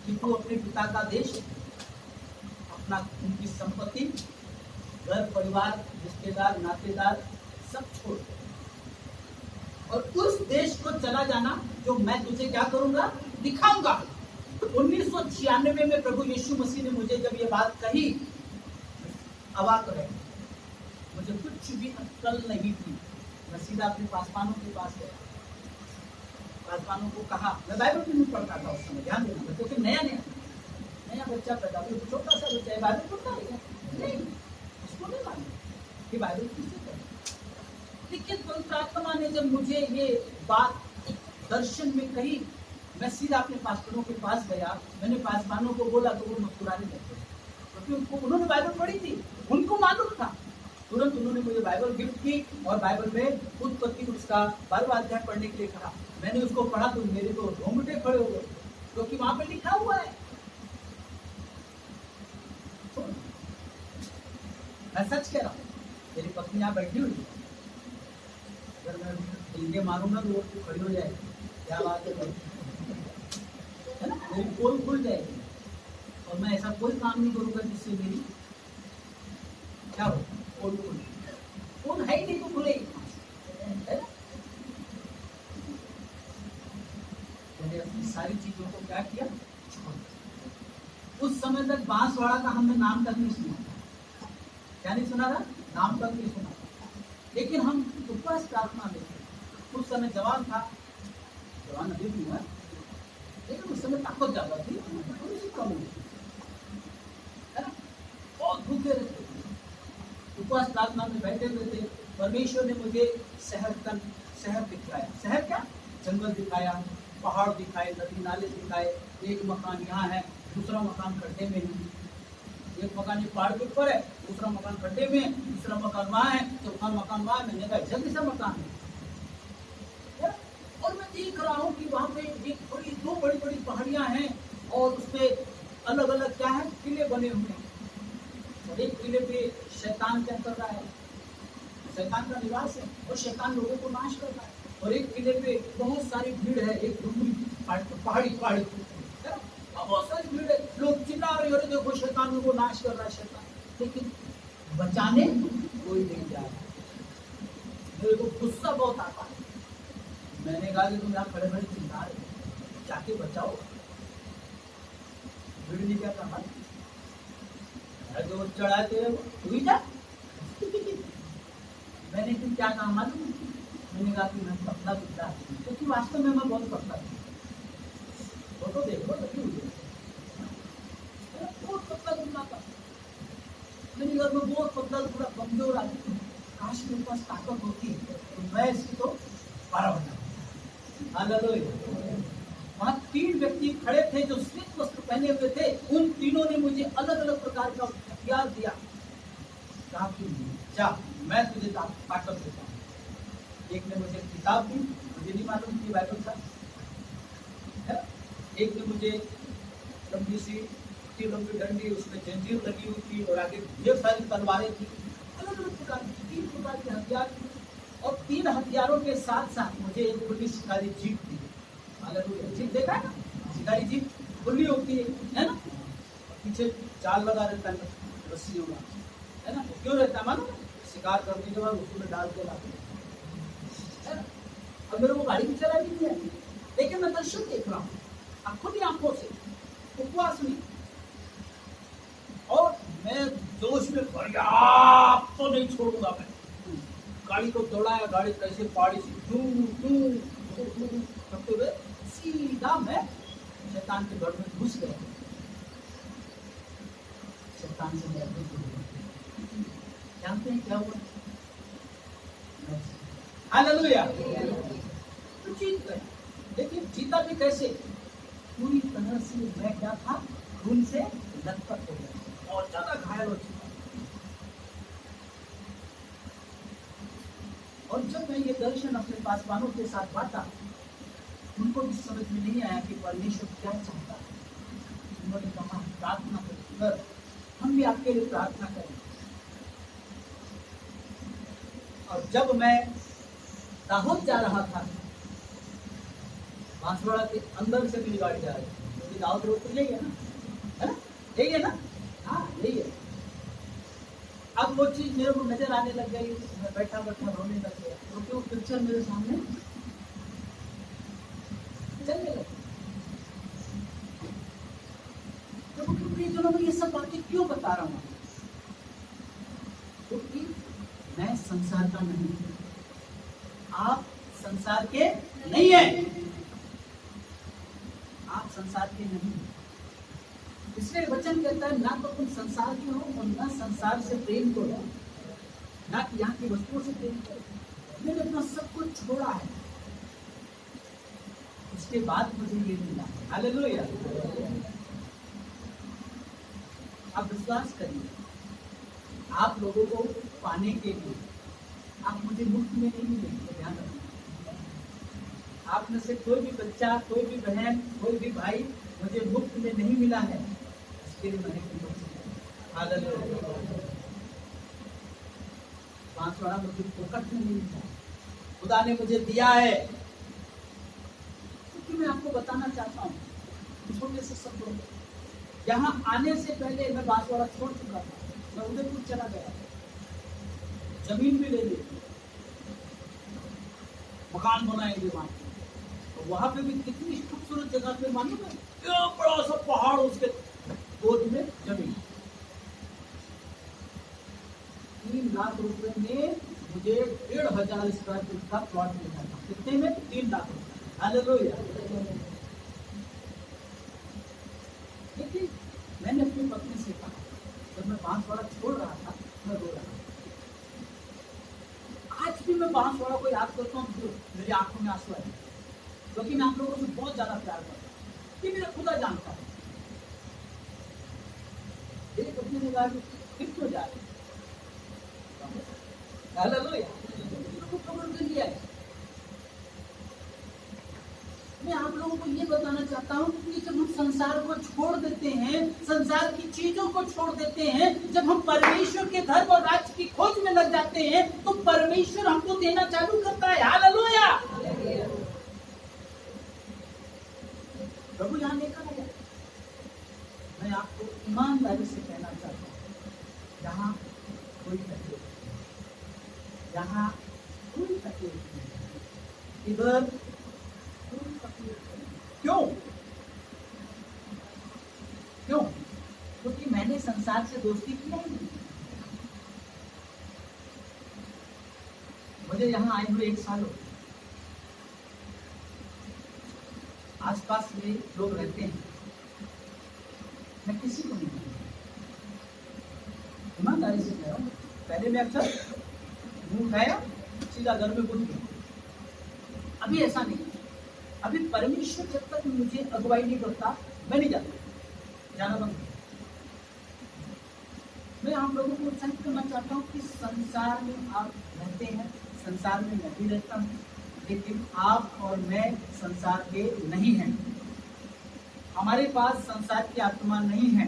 कि तू अपने पिता का देश, अपना उनकी संपत्ति, घर परिवार, रिश्तेदार, नातेदार सब छोड़ और उस देश को चला जाना जो मैं तुझे क्या करूंगा, दिखाऊंगा। 1996 में प्रभु यीशु मसीह ने मुझे जब ये बात कही, अवाक रहे, मुझे कुछ भी अक्ल नहीं थी। मैं सीधा अपने पासवानों के पास गया, पासवानों को कहा, मैं बाइबल भी नहीं पढ़ता था उस समय, ध्यान देना, क्योंकि नया बच्चा पैदा हुआ, छोटा सा बच्चा है, बाइबल पढ़ता है नहीं, उसको नहीं मालूम कि बाइबल किससे पढ़े। लेकिन पवित्र आत्मा ने जब मुझे ये बात दर्शन में कही, मैं सीधा अपने पास्टरों के पास गया, मैंने पासवानों को बोला तो वो मुस्कुराने लगे, क्योंकि उन्होंने बाइबल पढ़ी थी, उनको मालूम था। तुरंत उन्होंने मुझे बाइबल गिफ्ट की और बाइबल में उत्पत्ति उसका 12वां अध्याय पढ़ने के लिए कहा। मैंने उसको पढ़ा तो मेरे तो रोंगटे खड़े हो गए, क्योंकि वहां पे लिखा हुआ है। मैं सच कह रहा हूँ, मेरी पत्नी यहाँ बैठी हुई, अगर मैं डिंगे मारूंगा तो वो खड़ी हो जाएगी। क्या बात है ना, मेरी पोल खुल जाएगी और मैं ऐसा कोई काम नहीं करूंगा जिससे मेरी क्या हो, पोल खुल, पोल है ही नहीं तो खुलेगी। मैंने अपनी सारी चीजों को क्या किया, उस समय तक बांसवाड़ा का हमने नाम तक नहीं सुना, क्या नहीं सुना था, नाम तक नहीं सुना, लेकिन हम उपवास प्रार्थना में थे। उस समय जवान था, जवान अभी भी हुआ, लेकिन उस समय ताकत ज्यादा थी, थोड़ी सी कम हुई है ना, बहुत भूखे रहते थे, उपवास प्रार्थना में बैठे हुए थे। परमेश्वर ने मुझे शहर दिखाया, शहर क्या, जंगल दिखाया, पहाड़ दिखाए, नदी नाले दिखाए। एक मकान यहाँ है, दूसरा मकान खड्डे में है, एक मकान ये पहाड़ के ऊपर है, दूसरा मकान खड्डे में है, दूसरा मकान वहाँ है, चौथा मकान वहाँ है। मैंने कहा जल्दी सा मकान है, और मैं देख रहा हूँ कि वहाँ पे एक बड़ी, 2 बड़ी बड़ी पहाड़ियाँ हैं और उसपे अलग अलग क्या है, किले बने हुए हैं। और एक किले पे शैतान क्या कर रहा है, शैतान का निवास है और शैतान लोगों को नाश कर रहा है। और एक किले पे बहुत सारी भीड़ है, एक डूंगरी पहाड़ी बहुत सारी भीड़ है, लोग चिल्ला रहे हो, देखो शैतान को नाश कर रहा है शैतान, लेकिन बचाने कोई नहीं जा रहा। मेरे को गुस्सा बहुत आता है। मैंने कहा कि तुम यहाँ खड़े खड़े चिल्ला रहे हो, जाके बचाओ। भीड़ ने क्या कहा, जो चढ़ाते हैं वो ही जा। मैंने फिर क्या कहा मालूम, मैंने कहा कि मैं पतला दिखता है, क्योंकि वास्तव में मैं बहुत पतला था। फोटो देखो लगी हुई है, बहुत पतला दिखता था। मैंने कहा मैं बहुत पतला, थोड़ा कमजोर आदमी, काश मेरे पास ताकत होती तो मैं इसकी तो पारा बना। हालेलुया। वहां 3 व्यक्ति खड़े थे जो श्वेत वस्त्र पहने हुए थे। उन तीनों ने मुझे अलग अलग प्रकार का हथियार दिया। कहा कि जा, मैं तुझे ताकत देता हूँ। एक ने मुझे किताब दी, मुझे नहीं मालूम कि बाइबल था। एक ने मुझे लंबी सी लंबी डंडी, उसमें जंजीर लगी हुई थी और आगे ढेर सारी तलवारें थी। अलग अलग प्रकार की 3 प्रकार के हथियार थे। और 3 हथियारों के साथ साथ मुझे एक खुली शिकारी जीप दी। हालेलुया। जीप देखा है ना, शिकारी जीप खुली होती है ना, पीछे जाल लगा रहता है रस्सियों का, है ना। क्यों रहता है मालूम, शिकार करने के बाद उसमें डाल के लाते हैं। अब मेरे को गाड़ी भी चलानी नहीं आती, लेकिन मैं दर्शन देख रहा हूँ खुद आंखों से, उपवास में, और मैं जोश में पर्याप्त तो नहीं छोड़ूंगा। मैं गाड़ी को दौड़ाया, गाड़ी कैसे पहाड़ी से करते हुए सीधा मैं शैतान के घर में घुस गया। शैतान से मैं जानते हैं क्या हुआ? हालेलुया। तो जीत गए, लेकिन जीता भी कैसे? पूरी तरह से मैं क्या था, खून से लथपथ हो गया और ज्यादा घायल हो चुका। और जब मैं ये दर्शन अपने पासवानों के साथ बांटा, उनको भी समझ में नहीं आया कि परमेश्वर क्या चाहता है। उन्होंने कहा प्रार्थना कर, हम भी आपके लिए प्रार्थना करें। और जब मैं दाहोद जा रहा था, बांसवाड़ा के अंदर से मेरी गाड़ी जा रही थी, क्योंकि दाहोद रोड तो यही है ना, है ना, यही है ना, हाँ यही है। अब वो चीज मेरे को नजर आने लग गई, मैं बैठा बैठा रोने लग गया, क्योंकि वो पिक्चर मेरे सामने चलने लगी। तो प्रियजनों में ये सब बातें क्यों बता रहा हूँ? क्योंकि मैं संसार का नहीं हूं, आप संसार के नहीं है, आप संसार के नहीं। इसलिए वचन कहता है ना तो तुम संसार के हो और ना संसार से प्रेम करो, ना कि यहाँ की वस्तुओं से प्रेम करो। मैंने अपना सब कुछ छोड़ा है, उसके बाद मुझे ये मिला। हालेलुया। आप विश्वास करिए, आप लोगों को पाने के लिए आप मुझे मुफ्त में नहीं मिलेंगे, ध्यान रखना। आप में से कोई भी बच्चा, कोई भी बहन, कोई भी भाई मुझे मुफ्त में नहीं मिला है, इसके लिए मैंने हालेलुया। बांसवाड़ा मुझे फोकट में नहीं मिला, खुदा ने मुझे दिया है। क्योंकि मैं आपको बताना चाहता हूँ छोटे से शब्दों में, यहाँ आने से पहले मैं बांसवाड़ा छोड़ चुका था, मैं उदयपुर चला गया, जमीन भी ले ली, मकान बनाएंगे वहां, तो वहां पे भी कितनी खूबसूरत जगह पे मालूम है, बड़ा सा पहाड़, उसके गोद में जमीन। 3 लाख रुपए में मुझे 1500 स्क्वायर फीट का प्लॉट मिला था। कितने में? 3 लाख रुपए। हालेलुया। लेकिन मैंने अपनी पत्नी से कहा, जब मैं बांसवाड़ा छोड़ रहा था, मैं रो रहा था। आज भी मैं बांसवाड़ा को याद करता हूँ, मेरी आंखों में आंसू आए, क्योंकि मैं आप लोगों से बहुत ज्यादा प्यार करता हूँ, ये मेरा खुदा जानता है। मेरी पत्नी ने कहा कि फिर क्यों जा रहे? हालेलुया। कबूल कर लिया है। मैं आप लोगों को ये बताना चाहता हूँ कि जब हम संसार को छोड़ देते हैं, संसार की चीजों को छोड़ देते हैं, जब हम परमेश्वर के धर्म और राज्य की खोज में लग जाते हैं, तो परमेश्वर हमको देना चालू करता है। हालेलुया। प्रभु यहाँ लेकर आया, मैं आपको ईमानदारी से कहना चाहता हूँ, जहाँ कोई तकलीफ, जहाँ कोई तकलीफ नहीं, इधर कोई तकलीफ नहीं। क्यों? क्यों? क्योंकि मैंने संसार से दोस्ती की नहीं। मुझे यहाँ आए हुए 1 साल हो गए। आसपास में लोग रहते हैं, मैं किसी को नहीं जानता, ईमानदारी से कह रहा हूँ। पहले मैं अक्सर मुंह उठाया सीधा घर में घुस गया। अभी ऐसा नहीं। अभी परमेश्वर जब तक मुझे अगुवाई नहीं करता, मैं नहीं जाता, जाना बंद। मैं आप लोगों को उत्साहित करना चाहता हूँ कि संसार में आप रहते हैं, संसार में मैं भी रहता हूँ, लेकिन आप और मैं संसार के नहीं हैं। हमारे पास संसार की आत्मा नहीं है।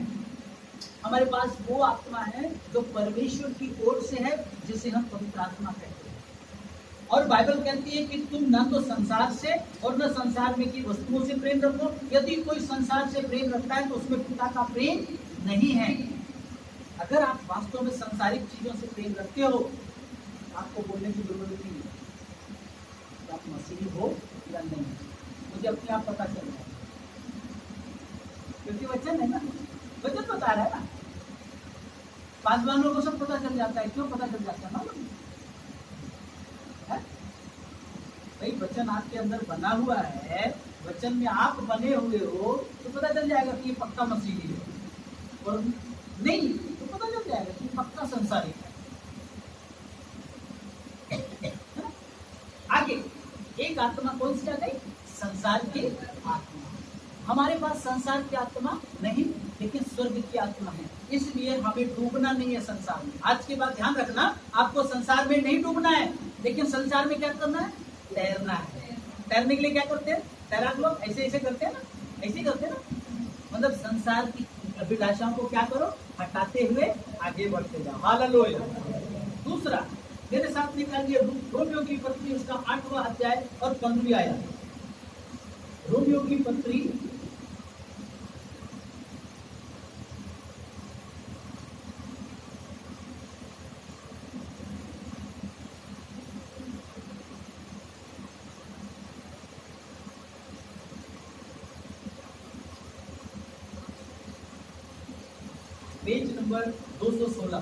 हमारे पास वो आत्मा है जो परमेश्वर की ओर से है, जिसे हम पवित्र आत्मा कहते हैं। और बाइबल कहती है कि तुम न तो संसार से और न संसार में की वस्तुओं से प्रेम रखो। यदि कोई संसार से प्रेम रखता है तो उसमें पिता का प्रेम नहीं है। अगर आप वास्तव में संसारिक चीजों से प्रेम रखते हो, आपको बोलने की जरूरत नहीं है तो आप मसीही हो या नहीं। मुझे अपने आप पता चल रहा है, क्योंकि वचन है ना, वचन बता रहा है ना। पासवानों को सब पता चल जाता है। क्यों पता चल जाता है मालूम है? भाई वचन आपके अंदर बना हुआ है, वचन में आप बने हुए हो, तो पता चल जाएगा कि ये पक्का मसीही है, और नहीं तो पता चल जाएगा कि पक्का संसारिक है। आगे एक आत्मा कौन सी आ गई? संसार की आत्मा। हमारे पास संसार की आत्मा नहीं, लेकिन स्वर्ग की आत्मा है। इसलिए हमें डूबना नहीं है संसार में। आज के बाद ध्यान रखना, आपको संसार में नहीं डूबना है, लेकिन संसार में क्या करना है? तैरना है। तैरने के लिए क्या करते हैं? तैराक लोग ऐसे ऐसे करते हैं ना, ऐसे करते हैं ना। मतलब संसार की अभिलाषाओं को क्या करो? हटाते हुए आगे बढ़ते जाओ। हालेलुया। दूसरा, मेरे साथ निकालिए रोमियो की पत्री, उसका 8वां अध्याय और 15वीं आयत। रोमियो की पत्री page number 216,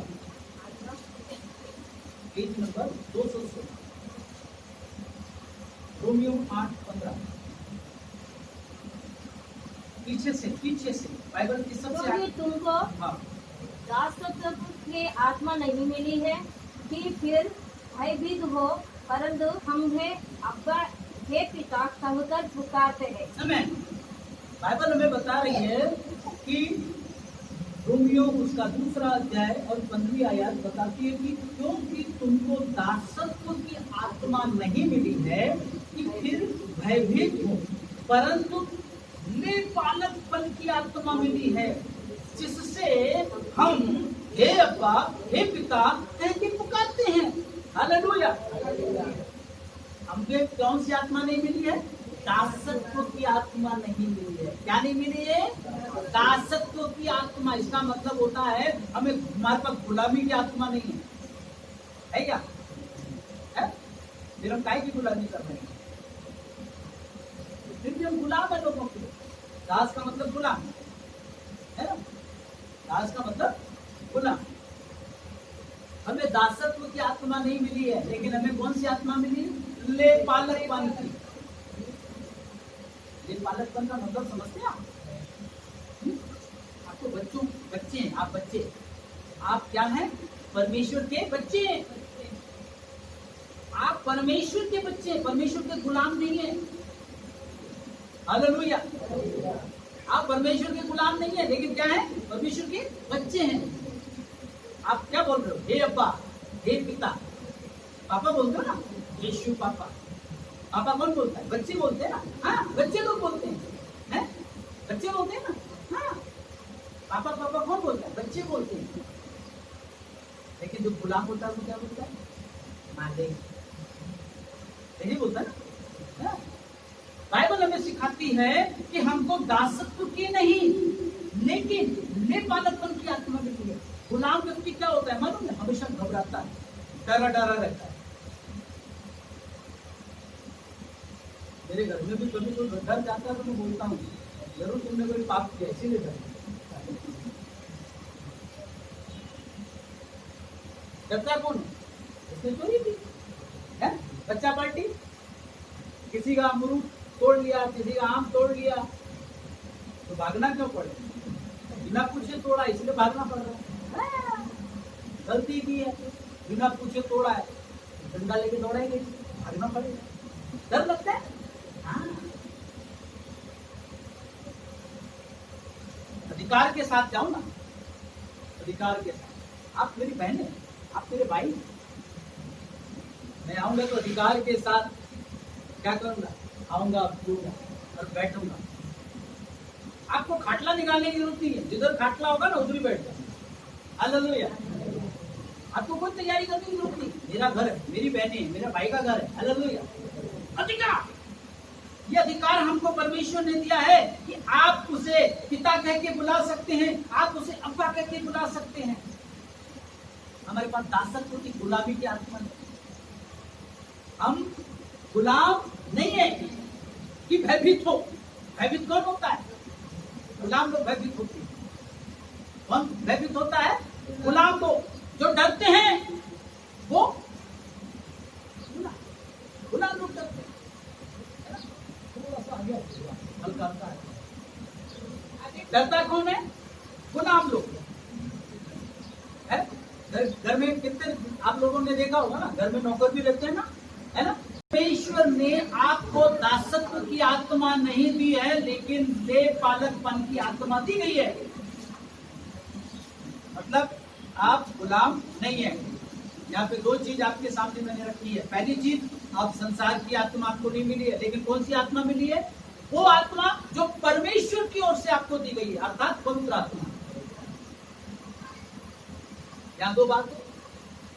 page number 216, Romeo 8:15। पीछे से बाइबल की सबसे क्योंकि तुमको हाँ दासत्व की आत्मा नहीं मिली है कि फिर भयभीत हो, परंतु हमें अब्बा हे पिता कहकर पुकारते हैं। आमीन। बाइबल हमें बता रही है कि रोमियो उसका 2 अध्याय और 15वीं आयत बताती है कि क्योंकि तुमको दासत्व की आत्मा नहीं मिली है कि फिर भयभीत हो, परंतु पालकपन की आत्मा मिली है, जिससे हम हे अब्बा हे पिता कह के पुकारते हैं। हालेलुया। हमको कौन सी आत्मा नहीं मिली है? दासत्व की आत्मा नहीं मिली है। क्या नहीं मिली है? दासत्व की आत्मा। इसका मतलब होता है हमें, हमारे पास गुलामी की आत्मा नहीं है क्या? है? फिर हम काय की गुलामी कर रहे हैं? फिर भी हम गुलाम है लोगों के। दास का मतलब गुलाम है ना? दास का मतलब गुलाम। हमें दासत्व की आत्मा नहीं मिली है, लेकिन हमें कौन सी आत्मा मिली है? ले पालकपन की। ले पालकपन का मतलब समझते हैं आप? आपको बच्चे हैं, आप बच्चे, आप क्या हैं? परमेश्वर के बच्चे हैं। आप परमेश्वर के बच्चे हैं, परमेश्वर के गुलाम नहीं है। हालेलुया। आप परमेश्वर के गुलाम नहीं है, लेकिन क्या है? परमेश्वर के बच्चे हैं। आप क्या बोल रहे हो? हे अब्बा हे पिता। पापा बोलते हो ना, यीशु पापा। पापा कौन बोलता है? बच्चे बोलते हैं ना। हाँ, बच्चे लोग बोलते हैं, बच्चे बोलते हैं ना। हाँ, पापा पापा कौन बोलता है? बच्चे बोलते हैं। लेकिन जो गुलाम होता है वो क्या बोलता है? मालिक। यही बोलता है ना। बाइबल हमें सिखाती है कि हमको दासत्व की नहीं, लेकिन लेपालकपन की आत्मा मिली है। गुलाम व्यक्ति क्या होता है मालूम है? हमेशा घबराता है, डरा डरा रहता है। मेरे घर में भी कभी कोई डर जाता है तो मैं बोलता हूँ जरूर तुमने कोई पाप किया इसीलिए डरता कौन है? इसने चोरी की है, बच्चा पार्टी, किसी का अमरूद तोड़ लिया, किसी का आम तोड़ लिया, तो भागना क्यों पड़े? बिना पूछे तोड़ा इसलिए भागना पड़ रहा है। गलती की है, बिना पूछे तोड़ा है, डंडा लेके दौड़ेंगे, भागना पड़ेगा। डर लगता है। हाँ। अधिकार के साथ जाओ ना, अधिकार के साथ। आप मेरी बहन है, आप मेरे भाई। मैं आऊंगा तो अधिकार के साथ क्या करूंगा? आऊंगा, पीऊंगा और बैठूंगा। आपको खाटला निकालने की जरूरत नहीं है, जिधर खाटला होगा ना उधर ही बैठ जाओ। हालेलुया। आपको कोई तैयारी करने की जरूरत नहीं। मेरा घर है, मेरी बहनें है, मेरा भाई का घर है। हालेलुया। अधिकार, ये अधिकार हमको परमेश्वर ने दिया है कि आप उसे पिता कह के बुला सकते हैं, आप उसे अब्बा कह के बुला सकते हैं। हमारे पास दासत्व की गुलामी की आत्मा नहीं। हम गुलाम नहीं है कि भयभीत हो। भयभीत कौन होता है? गुलाम लोग भयभीत होते हैं। कौन भयभीत होता है? गुलाम लोग जो डरते हैं, वो गुलाम लोग डरते हैं। थोड़ा सा आगे हल्का हल्का है। डरता कौन है? गुलाम लोग है। घर में कितने आप लोगों ने देखा होगा ना, घर में नौकर भी रहते हैं ना, है ना। परमेश्वर ने आपको दासत्व की आत्मा नहीं दी है, लेकिन ले पालकपन की आत्मा दी गई है। मतलब आप गुलाम नहीं है। यहाँ पे दो चीज आपके सामने मैंने रखी है। पहली चीज, आप संसार की आत्मा आपको नहीं मिली है, लेकिन कौन सी आत्मा मिली है? वो आत्मा जो परमेश्वर की ओर से आपको दी गई है, अर्थात पवित्र आत्मा। यहाँ दो बात।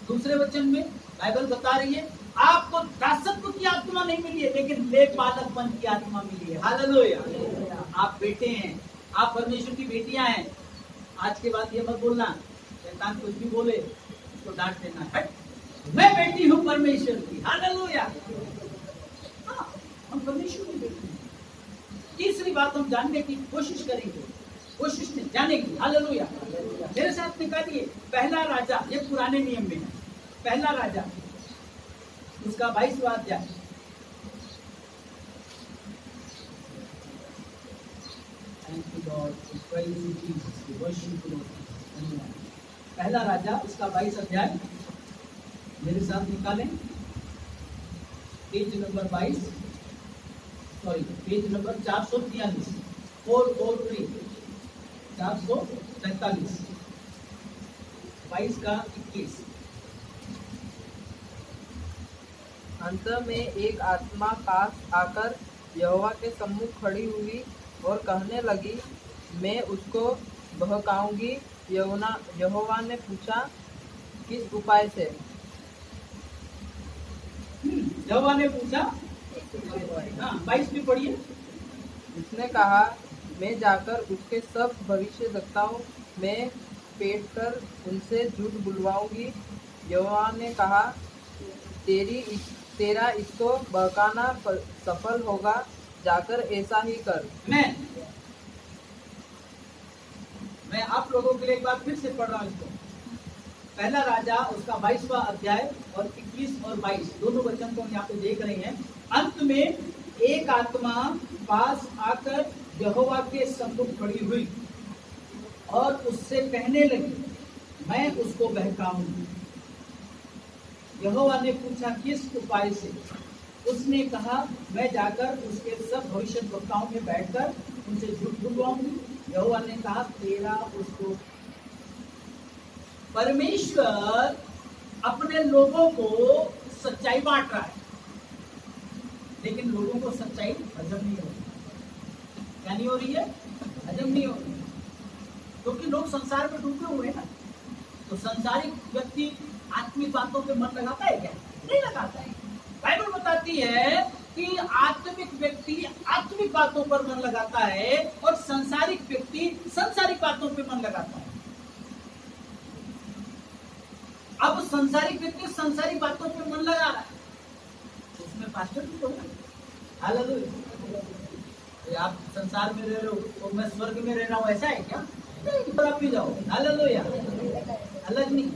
दूसरे वचन में बाइबल बता रही है आपको दासत्व की आत्मा नहीं मिली है, लेकिन ले पालकपन की आत्मा मिली है। हालेलुया। आप बेटे हैं, आप परमेश्वर की बेटियां हैं। आज के बाद ये मत बोलना शैतान कुछ भी बोले तो डांट देना, हट, मैं बेटी हूं परमेश्वर की। हालेलुया। हाँ, हम परमेश्वर की बेटी हैं। तीसरी बात हम जानने की कोशिश करेंगे, कोशिश में जाने की। हालेलुया। मेरे साथ निकालिए पहला राजा, ये पुराने नियम में है। पहला राजा उसका 22वां अध्याय। पहला राजा उसका 22 अध्याय मेरे साथ निकालें। Page number 22, sorry page number 443, 443, 443, 22 का 21। अंत में एक आत्मा पास आकर यहोवा के सम्मुख खड़ी हुई और कहने लगी, मैं उसको बहकाऊंगी। यहोवा ने पूछा, किस उपाय से? यहोवा ने पूछा, 22 भी पढ़िए। उसने कहा, मैं जाकर उसके सब भविष्यद्वक्ताओं में पेट कर उनसे झूठ बुलवाऊंगी। यहोवा ने कहा, तेरा इसको बहकाना सफल होगा, जाकर ऐसा ही कर। मैं आप लोगों के लिए एक बार फिर से पढ़ रहा हूँ इसको। पहला राजा उसका 22वां अध्याय और 21 और 22 दोनों वचन को हम यहाँ पे देख रहे हैं। अंत में एक आत्मा पास आकर यहोवा के सम्मुख खड़ी हुई और उससे कहने लगी, मैं उसको बहकाऊंगी। यहोवा ने पूछा, किस उपाय से? उसने कहा, मैं जाकर उसके सब भविष्यद्वक्ताओं में बैठकर उनसे झूठ बुलवाऊंगी। यहोवा ने कहा, तेरा उसको। परमेश्वर अपने लोगों को सच्चाई बांट रहा है, लेकिन लोगों को सच्चाई हजम नहीं हो रही। क्या नहीं हो रही है? हजम नहीं हो रही, क्योंकि लोग संसार में डूबे हुए हैं ना। तो संसारिक व्यक्ति आत्मिक बातों पे मन लगाता है क्या? नहीं लगाता है। बाइबल बताती है कि आत्मिक व्यक्ति आत्मिक बातों पर मन लगाता है और संसारिक व्यक्ति संसारिक बातों पर मन लगाता है। अब संसारिक व्यक्ति संसारिक बातों पर मन लगा रहा है, तो उसमें पास्टर भी होगा। हालेलुया। आप संसार में रह रहे हो तो मैं स्वर्ग में रह रहा हूं, ऐसा है क्या? नहीं, आप भी जाओ। हालेलुया। अलग नहीं।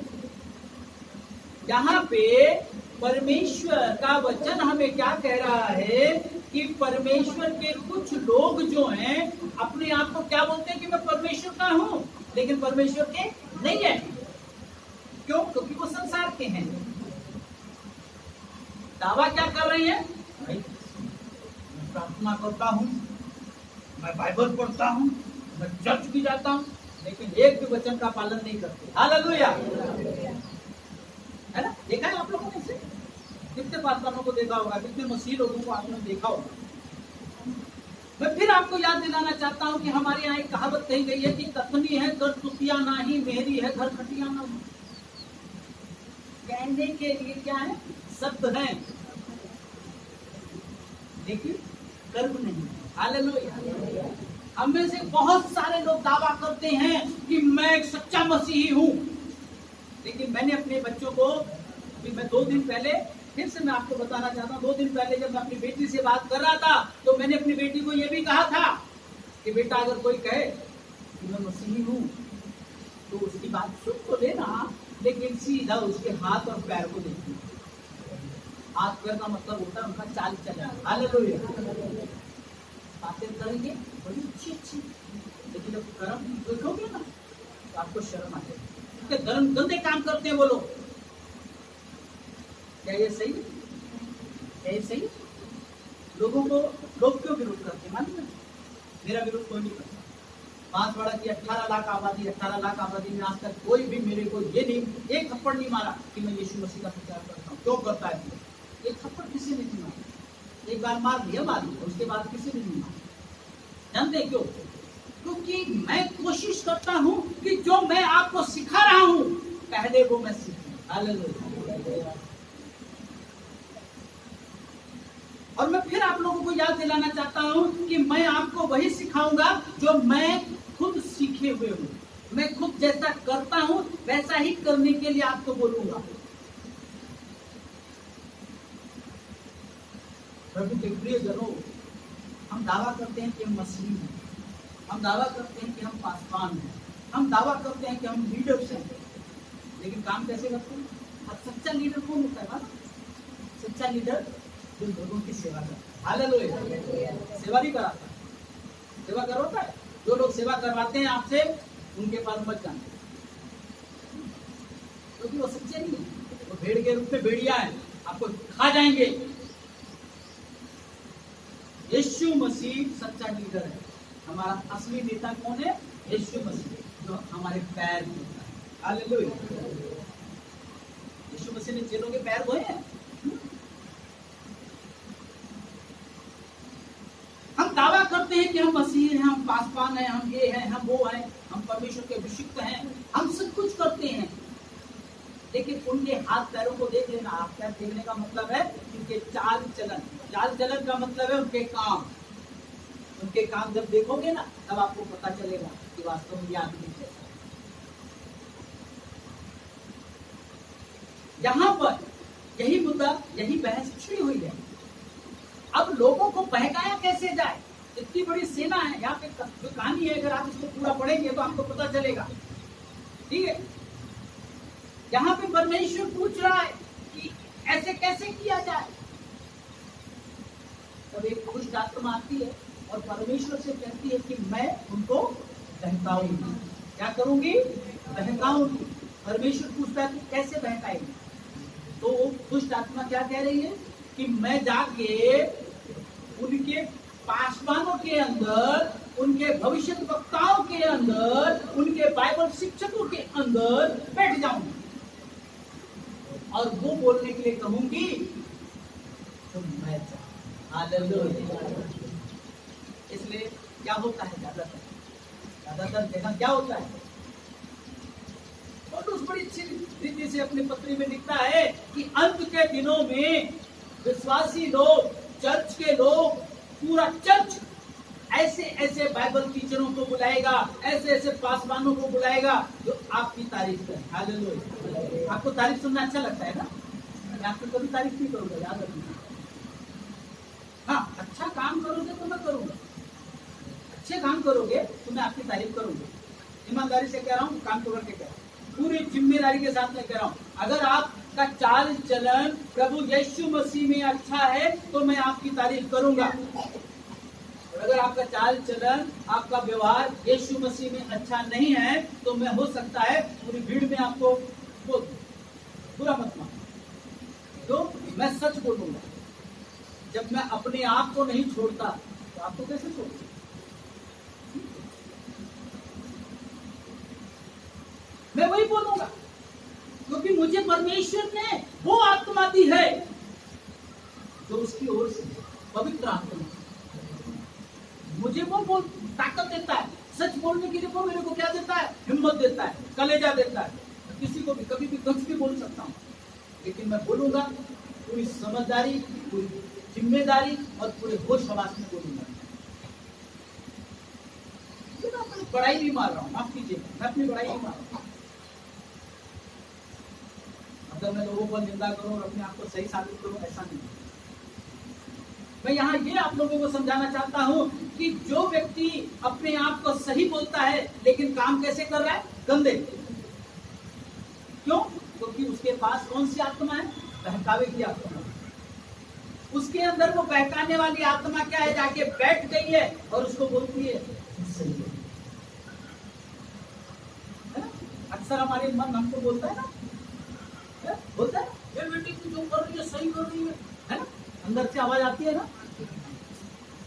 यहाँ पे परमेश्वर का वचन हमें क्या कह रहा है कि परमेश्वर के कुछ लोग जो हैं अपने आप को क्या बोलते हैं कि मैं परमेश्वर का हूं, लेकिन परमेश्वर के नहीं है। क्यों? क्योंकि वो संसार के हैं। दावा क्या कर रहे हैं? भाई मैं प्रार्थना करता हूं, मैं बाइबल पढ़ता हूं, मैं चर्च भी जाता हूं, लेकिन एक भी वचन का पालन नहीं करते। हालेलुया। है ना? देखा है आप लोगों ने? इसे कितने पास्टरों को देखा होगा, कितने मसीह लोगों को आपने देखा होगा। मैं फिर आपको याद दिलाना चाहता हूं कि हमारे यहाँ एक कहावत कही गई है कि कथनी है कर तुतिया नाही, मेरी है घर खटिया ना। कहने के लिए क्या है? शब्द है, लेकिन कर्म नहीं। हालेलुया। हम में से बहुत सारे लोग दावा करते हैं कि मैं एक सच्चा मसीही हूं, लेकिन मैंने अपने बच्चों को, अभी मैं 2 दिन पहले, फिर से मैं आपको बताना चाहता हूँ, 2 दिन पहले जब मैं अपनी बेटी से बात कर रहा था तो मैंने अपनी बेटी को यह भी कहा था कि बेटा अगर कोई कहे कि मैं मसीही हूँ तो उसकी बात सुन तो लेना, लेकिन सीधा उसके हाथ और पैर को देखना। हाथ पैर का मतलब होता है उनका चाल चलन। हालेलुया। बातें करेंगे बड़ी अच्छी अच्छी, लेकिन जब कर्म देखोगे ना तो आपको शर्म आ जाएगी। गंदे काम करते हैं वो लोग। क्या ये सही? क्या ये सही? लोगों को लोग क्यों विरोध करते हैं? मालूम? मेरा विरोध कोई नहीं करता। बांसवाड़ा की 18 लाख आबादी में आज तक कोई भी मेरे को ये नहीं, एक थप्पड़ नहीं मारा कि मैं यीशु मसीह का प्रचार करता हूँ। क्यों करता है? एक थप्पड़ किसी ने नहीं मारा। एक बार मार दिया, उसके बाद किसी ने नहीं मारा। जानते क्यों? क्योंकि मैं कोशिश करता हूं कि जो मैं आपको सिखा रहा हूं पहले वो मैं सीखूं। हालेलुया। और मैं फिर आप लोगों को याद दिलाना चाहता हूं कि मैं आपको वही सिखाऊंगा जो मैं खुद सीखे हुए हूं। मैं खुद जैसा करता हूं वैसा ही करने के लिए आपको बोलूंगा। प्रभु के प्रिय जनों, हम दावा करते हैं कि हम मसीही हैं, हम दावा करते हैं कि हम पासवान हैं, हम दावा करते हैं कि हम लीडर्स हैं, लेकिन काम कैसे करते हैं? अब सच्चा लीडर कौन होता है? सच्चा लीडर जो लोगों की सेवा करता है। हालेलुया। सेवा नहीं कराता, सेवा करवाता है। जो लोग सेवा करवाते हैं आपसे, उनके पास मत जाना, क्योंकि वो सच्चे नहीं है। वो भेड़ के रूप में भेड़िया है, आपको खा जाएंगे। यीशु मसीह सच्चा लीडर है। हमारा असली नेता कौन है? यीशु मसीह, जो हमारे पैर धोता है। हालेलुया। यीशु मसीह ने चेलों के पैर धोए हैं। हम दावा करते हैं कि हम मसीह हैं, हम पासवान हैं, हम ये हैं, हम वो हैं, हम परमेश्वर के अभिषिक्त हैं, हम सब कुछ करते हैं, लेकिन उनके हाथ पैरों को देख लेना। आप क्या देखने का मतलब है? उनके चाल चलन का मतलब है उनके काम। उनके काम जब देखोगे ना तब आपको पता चलेगा कि वास्तव में आदमी कैसा है। यहाँ पर यही मुद्दा, यही बहस छिड़ी हुई है। अब लोगों को बहकाया कैसे जाए? इतनी बड़ी सेना है यहाँ पे, जो कहानी है अगर आप इसको पूरा पढ़ेंगे तो आपको पता चलेगा। ठीक है, यहाँ पे परमेश्वर पूछ रहा है कि ऐसे कैसे किया जाए। तब एक दुष्ट आत्मा आती है और परमेश्वर से कहती है कि मैं उनको बहकाऊंगी। क्या करूंगी? बहकाऊंगी। परमेश्वर पूछता है कि कैसे बहकाएंगे? तो वो दुष्ट आत्मा क्या कह रही है कि मैं जाके उनके पासवानों के अंदर, उनके भविष्य वक्ताओं के अंदर, उनके बाइबल शिक्षकों के अंदर बैठ जाऊंगी और वो बोलने के लिए कहूंगी तो मैं इसलिए क्या होता है? ज्यादातर देखा क्या होता है? और बड़ी अच्छी रीति से अपनी पत्री में लिखता है कि अंत के दिनों में विश्वासी लोग चर्च के लोग, पूरा चर्च ऐसे ऐसे बाइबल टीचरों को बुलाएगा, ऐसे ऐसे पासवानों को बुलाएगा जो आपकी तारीफ करें। हालेलुया। आपको तारीफ सुनना अच्छा लगता है ना? मैं आपको कभी तारीफ नहीं करूंगा, याद रखना। हाँ, अच्छा काम करोगे तो मैं करूंगा, अच्छे काम करोगे तो मैं आपकी तारीफ करूंगा। ईमानदारी से कह रहा हूँ, काम करके कह रहा हूँ, पूरी जिम्मेदारी के साथ मैं कह रहा हूँ। अगर आपका चाल चलन प्रभु यीशु मसीह में अच्छा है तो मैं आपकी तारीफ करूंगा, और अगर आपका चाल चलन, आपका व्यवहार यीशु मसीह में अच्छा नहीं है तो मैं हो सकता है पूरी भीड़ में आपको बोल दूं, बुरा मत मानो। तो मैं सच बोलूंगा, जब मैं अपने आप को नहीं छोड़ता तो आपको कैसे छोड़ूंगा? मैं वही बोलूंगा, क्योंकि मुझे परमेश्वर ने वो आत्मा दी है जो उसकी ओर से पवित्र आत्मा, मुझे वो ताकत देता है, सच बोलने के लिए वो मेरे को क्या देता है? हिम्मत देता है, कलेजा देता है। किसी को भी कभी भी कुछ भी बोल सकता हूँ, लेकिन मैं बोलूंगा पूरी समझदारी, पूरी जिम्मेदारी और पूरे होश हवास में बोलूंगा। मैं अपनी बड़ाई नहीं मार रहा हूँ, माफ कीजिए, मैं अपनी बड़ाई नहीं मार रहा हूँ। अगर मैं लोगों को निंदा करूं और अपने आप को सही साबित करूं, ऐसा नहीं। मैं यहाँ ये आप लोगों को समझाना चाहता हूँ कि जो व्यक्ति अपने आप को सही बोलता है लेकिन काम कैसे कर रहा है? गंदे। क्यों? क्योंकि उसके पास कौन सी आत्मा है? बहकावे की आत्मा। उसके अंदर वो बहकाने वाली आत्मा क्या है? जाके बैठ गई है और उसको बोलती है सही है। अक्सर हमारे मन हमको बोलता है ना, बोलता है ये बेटी तू जो कर रही है सही कर रही है ना? अंदर से आवाज आती है ना।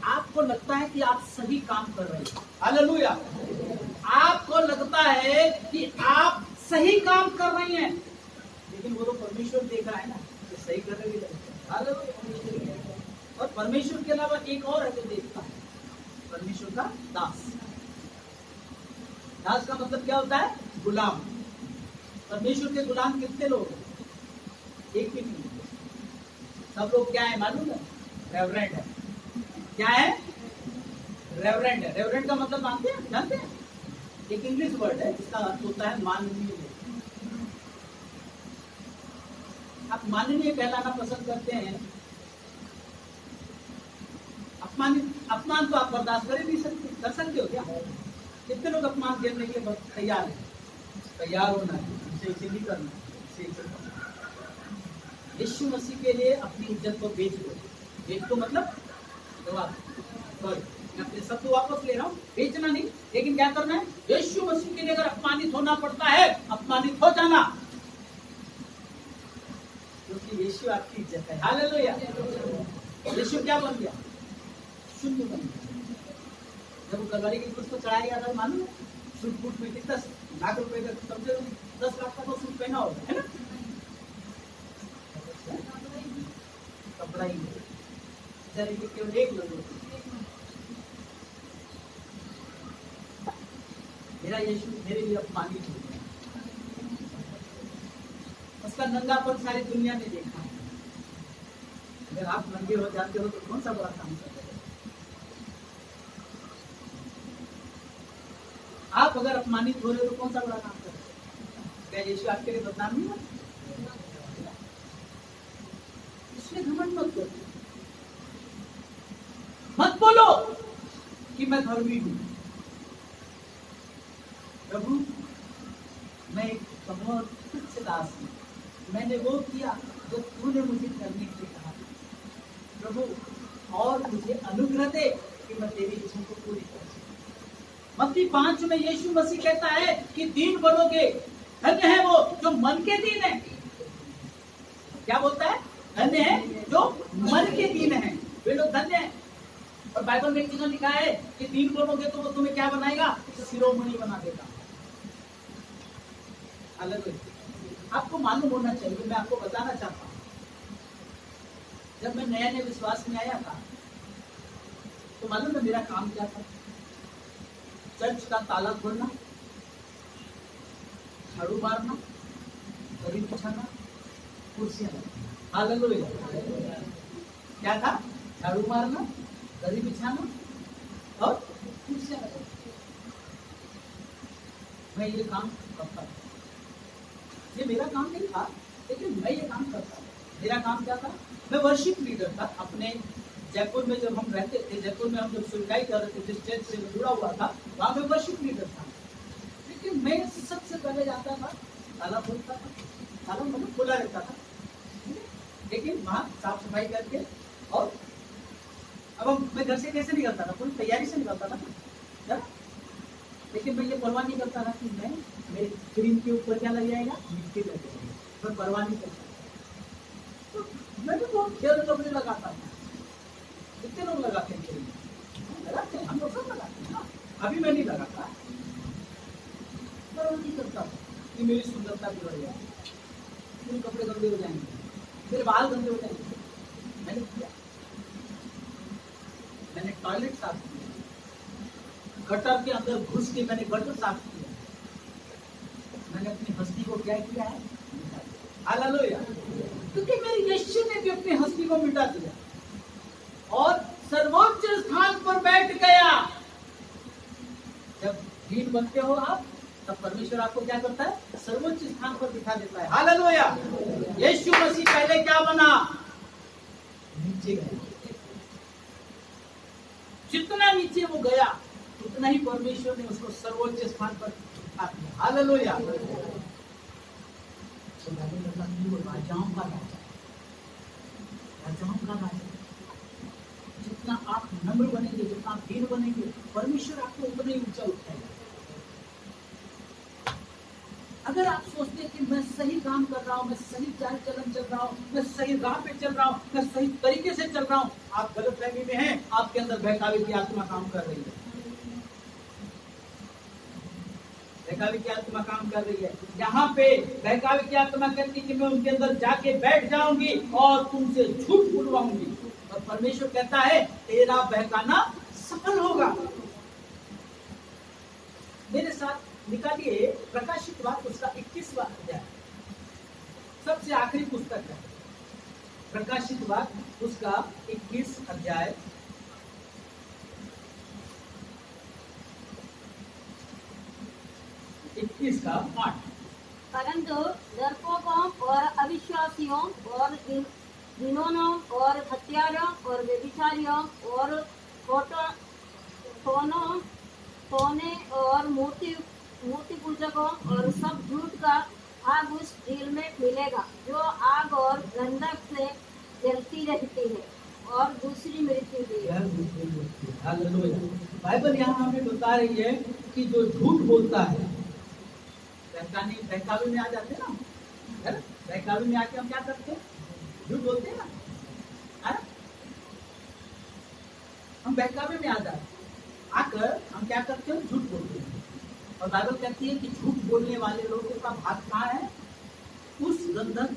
आपको लगता है कि आप सही काम कर रहे हैं, हालेलुया। आपको लगता है कि आप सही काम कर रही हैं, लेकिन वो तो परमेश्वर देख रहा है ना, तो सही कर रही है, हालेलुया। और परमेश्वर के अलावा एक और है जो देखता है, परमेश्वर का दास। दास का मतलब क्या होता है? गुलाम। परमेश्वर के गुलाम कितने लोग हैं? एक भी नहीं। सब लोग क्या है मालूम है? रेवरेंट है। क्या है? रेवरेंट है। रेवरेंट का मतलब मानते हैं? जानते हैं? एक इंग्लिश वर्ड है जिसका अर्थ होता है माननीय। आप माननीय कहलाना पसंद करते हैं, अपमान तो आप बर्दाश्त कर ही नहीं सकते। कर सकते हो क्या? कितने लोग अपमान झेलने के लिए तैयार है? तैयार होना है, इसे नहीं करना, इसे करना। यीशु मसीह के लिए अपनी इज्जत को बेच दो। बेच दो मतलब जवाब, सॉरी मैं अपने शब्द वापस ले रहा हूँ, बेचना नहीं, लेकिन क्या करना है? यीशु मसीह के लिए अगर अपमानित होना पड़ता है, अपमानित हो जाना, क्योंकि यीशु आपकी इज्जत है। हालेलुया। यीशु क्या बन गया? शून्य बन गया। जब वो कलवरी की क्रूस पर चढ़ाया गया था, मालूम है सूट बूट में कितना लाख रुपए का, कम से कम 10 लाख का तो सूट पहना होगा, है ना? कपड़ा ही केवल एक लोग। मेरा यीशु मेरे लिए अपमानित हो गया, उसका नंगापन सारी दुनिया ने देखा है। अगर आप नंगे हो जाते हो तो कौन सा बड़ा काम करते हो? आप अगर अपमानित हो रहे हो तो कौन सा बड़ा काम करते हो? क्या यीशु आपके लिए बदनाम नहीं है? इसलिए घमंड मत करो, मत बोलो कि मैं धर्मी हूं। प्रभु मैं एक बहुत तुच्छ दास हूं, मैंने वो किया जो तूने मुझे करने के लिए कहा। प्रभु और मुझे अनुग्रह दे कि मैं तेरी इच्छा को पूरी कर सकूं। मत्ती 5 में यीशु मसीह कहता है कि दीन बनोगे, धन्य है वो जो मन के दीन है। क्या बोलता है? धन्य है जो मन के दीन है, वे लोग धन्य है। और बाइबल में एक जगह लिखा है कि दीन बनोगे तो वो तुम्हें क्या बनाएगा? शिरोमणि बना देगा। आपको मालूम होना चाहिए, मैं आपको बताना चाहता हूँ, जब मैं नया नया विश्वास में आया था तो मालूम है मेरा काम क्या था? चर्च का ताला खोलना, झाड़ू मारना, दरी बिछाना, कुर्सियां। हालेलुया। क्या था? झाड़ू मारना, दरी बिछाना और कुर्सियां लगाना। मैं ये काम करता था, ये मेरा काम नहीं था, लेकिन मैं ये काम करता था। मेरा काम क्या था? मैं वर्शिप लीडर था। अपने जयपुर में जब हम रहते थे, जयपुर में हम जब सुनवाई कर रहे थे, जिस चर्च से मैं जुड़ा हुआ था, वहां मैं वर्शिप लीडर था। लेकिन मैं सबसे पहले जाता था, ताला खोलता था, ताला मतलब खुला रहता था, लेकिन वहां साफ सफाई करके, और अब मैं घर से कैसे निकलता था? पूरी तैयारी से निकलता था ना? लेकिन मैं ये परवाह नहीं करता था कि मैं मेरे क्रीम के ऊपर क्या लग जाएगा, मिट्टी लग जाएगी, मैं परवाह नहीं करता। तो मैं भी बहुत खेल कपड़े लगाता था। कितने लोग लगाते हैं क्रीम? लगाते हैं, हम लोग सब लगाते हैं ना। अभी मैं नहीं लगाता, परवाह नहीं करता कि मेरी सुंदरता बिगड़ जाए, मेरे कपड़े गंदे हो जाएंगे, मेरे बाल गंदे हो जाएंगे। मैंने किया, मैंने टॉयलेट साफ किया, गटर के अंदर घुस के मैंने गटर साफ किया, मैंने अपनी हस्ती को क्या किया है? हालेलुया। क्योंकि मेरे यीशु ने भी अपनी हस्ती को मिटा दिया और सर्वोच्च स्थान पर बैठ गया। जब दीन बनते हो आप, तब परमेश्वर आपको क्या करता है? सर्वोच्च स्थान पर बिठा देता है। हालेलुया। यीशु मसीह पहले क्या बना? नीचे गया। जितना नीचे वो गया, उतना ही परमेश्वर ने उसको सर्वोच्च स्थान पर बिठा दिया। हालेलुया। राजाओं का राजा, राजाओं का राजा। जितना आप नम्र बनेंगे, जितना आप दीन बनेंगे, परमेश्वर आपको उतना ही ऊंचा उठाएगा। अगर आप सोचते हैं कि मैं सही काम कर रहा हूँ, मैं सही चाल चलन चल रहा हूँ, मैं सही राह पे चल रहा हूँ, मैं सही तरीके से चल रहा हूँ, आप गलतफहमी में हैं। आपके अंदर बहकावे की आत्मा काम कर रही है, बहकावे की आत्मा काम कर रही है। यहाँ पे बहकावे की आत्मा कहती है कि मैं उनके अंदर जाके बैठ जाऊंगी और तुमसे झूठ बुलवाऊंगी, और परमेश्वर कहता है तेरा बहकाना सफल होगा। मेरे साथ निकालिए प्रकाशित वाक्य उसका 21वां अध्याय, सबसे आखिरी पुस्तक है प्रकाशित वाक्य उसका 21 अध्याय। इसका 8। परंतु डरपोकों और अविश्वासियों और घिनौनों और हत्यारों और व्यभिचारियों और सोने और मूर्ति पूजकों और सब झूठ का आग उस झील में मिलेगा, जो आग और गंधक से जलती रहती है, और दूसरी मृत्यु भी है। बाइबल यहाँ हमें बता रही है कि जो झूठ बोलता है, बहकावे में आ जाते हैं ना, बहकावे में आके हम क्या करते हैं? झूठ बोलते हैं ना, है? हम बहकावे में आ जाते, आकर हम क्या करते हैं? झूठ बोलते हैं। और बाइबल कहती है कि झूठ बोलने वाले लोगों का भाग कहाँ है? उस गंधक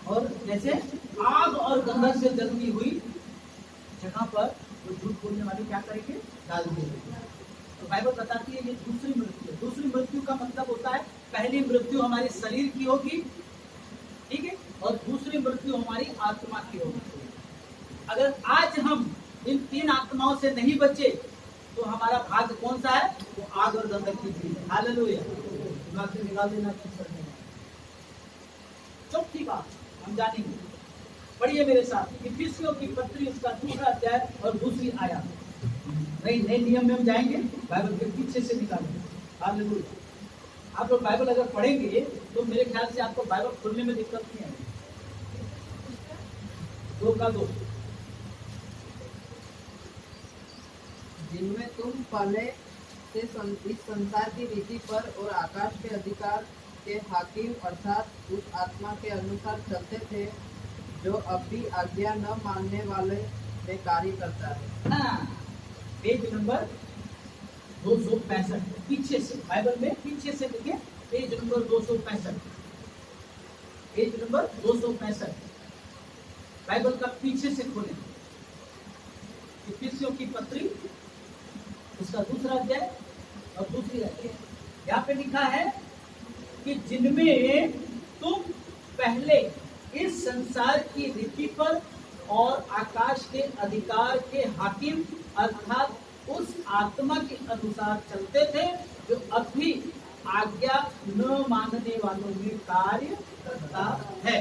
और जैसे आग और गंधक से जलती हुई जगह पर वो झूठ बोलने वाले क्या करेंगे? डाल देंगे। तो बाइबल बताती है ये दूसरी मृत्यु है। दूसरी मृत्यु का मतलब होता है पहली मृत्यु हमारे शरीर की होगी, ठीक है, और दूसरी मृत्यु हमारी आत्मा की होगी। अगर आज हम इन 3 आत्माओं से नहीं बचे तो हमारा भाग्य कौन सा है? वो आग और गंधक की चीज है। हालेलुया। दिमाग से निकाल देना। चौथी बात हम जानेंगे, पढ़िए मेरे साथ इफिसियों की पत्री उसका 2 अध्याय और 2 आयत। नए नियम में हम जाएंगे, बाइबल के पीछे से निकालेंगे। हालेलुया। आप लोग बाइबल अगर पढ़ेंगे तो मेरे ख्याल से आपको बाइबल खोलने में दिक्कत नहीं आएगी। 2:2 जिनमें तुम पहले से इस संसार की रीति पर और आकाश के अधिकार के हाकिम अर्थात उस आत्मा के अनुसार चलते थे, जो अब भी आज्ञा न मानने वाले में कार्य करता है। हाँ, पेज नंबर 265 पीछे से, बाइबल में पीछे से लिखे, page number 265, page number 265 Bible का पीछे से खोलें। इफिसियों की पत्री उसका 2 अध्याय और 2 आयत। यहाँ पे लिखा है कि जिनमें तुम पहले इस संसार की रीति पर और आकाश के अधिकार के हाकिम अर्थात उस आत्मा के अनुसार चलते थे जो अब भी आज्ञा न मानने वालों में कार्य करता है।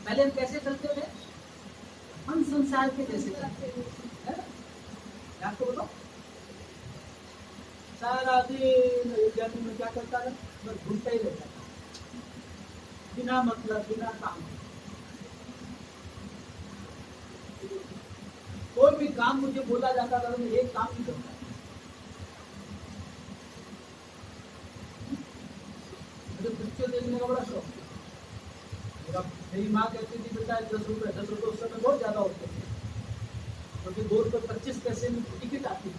पहले हम कैसे चलते थे? हम संसार के जैसे चलते थे। आपको बताओ, सारा दिन जन्म में क्या करता था? बस घूमता ही रहता था, बिना मतलब बिना काम। कोई भी काम मुझे बोला जाता था तो मैं एक काम नहीं करता। मुझे पिक्चर देखने का बड़ा शौक। मेरी माँ कहती थी बेटा 10 रुपए उस समय बहुत ज्यादा होते थे, क्योंकि 2 रुपए 25 पैसे में टिकट आती थी।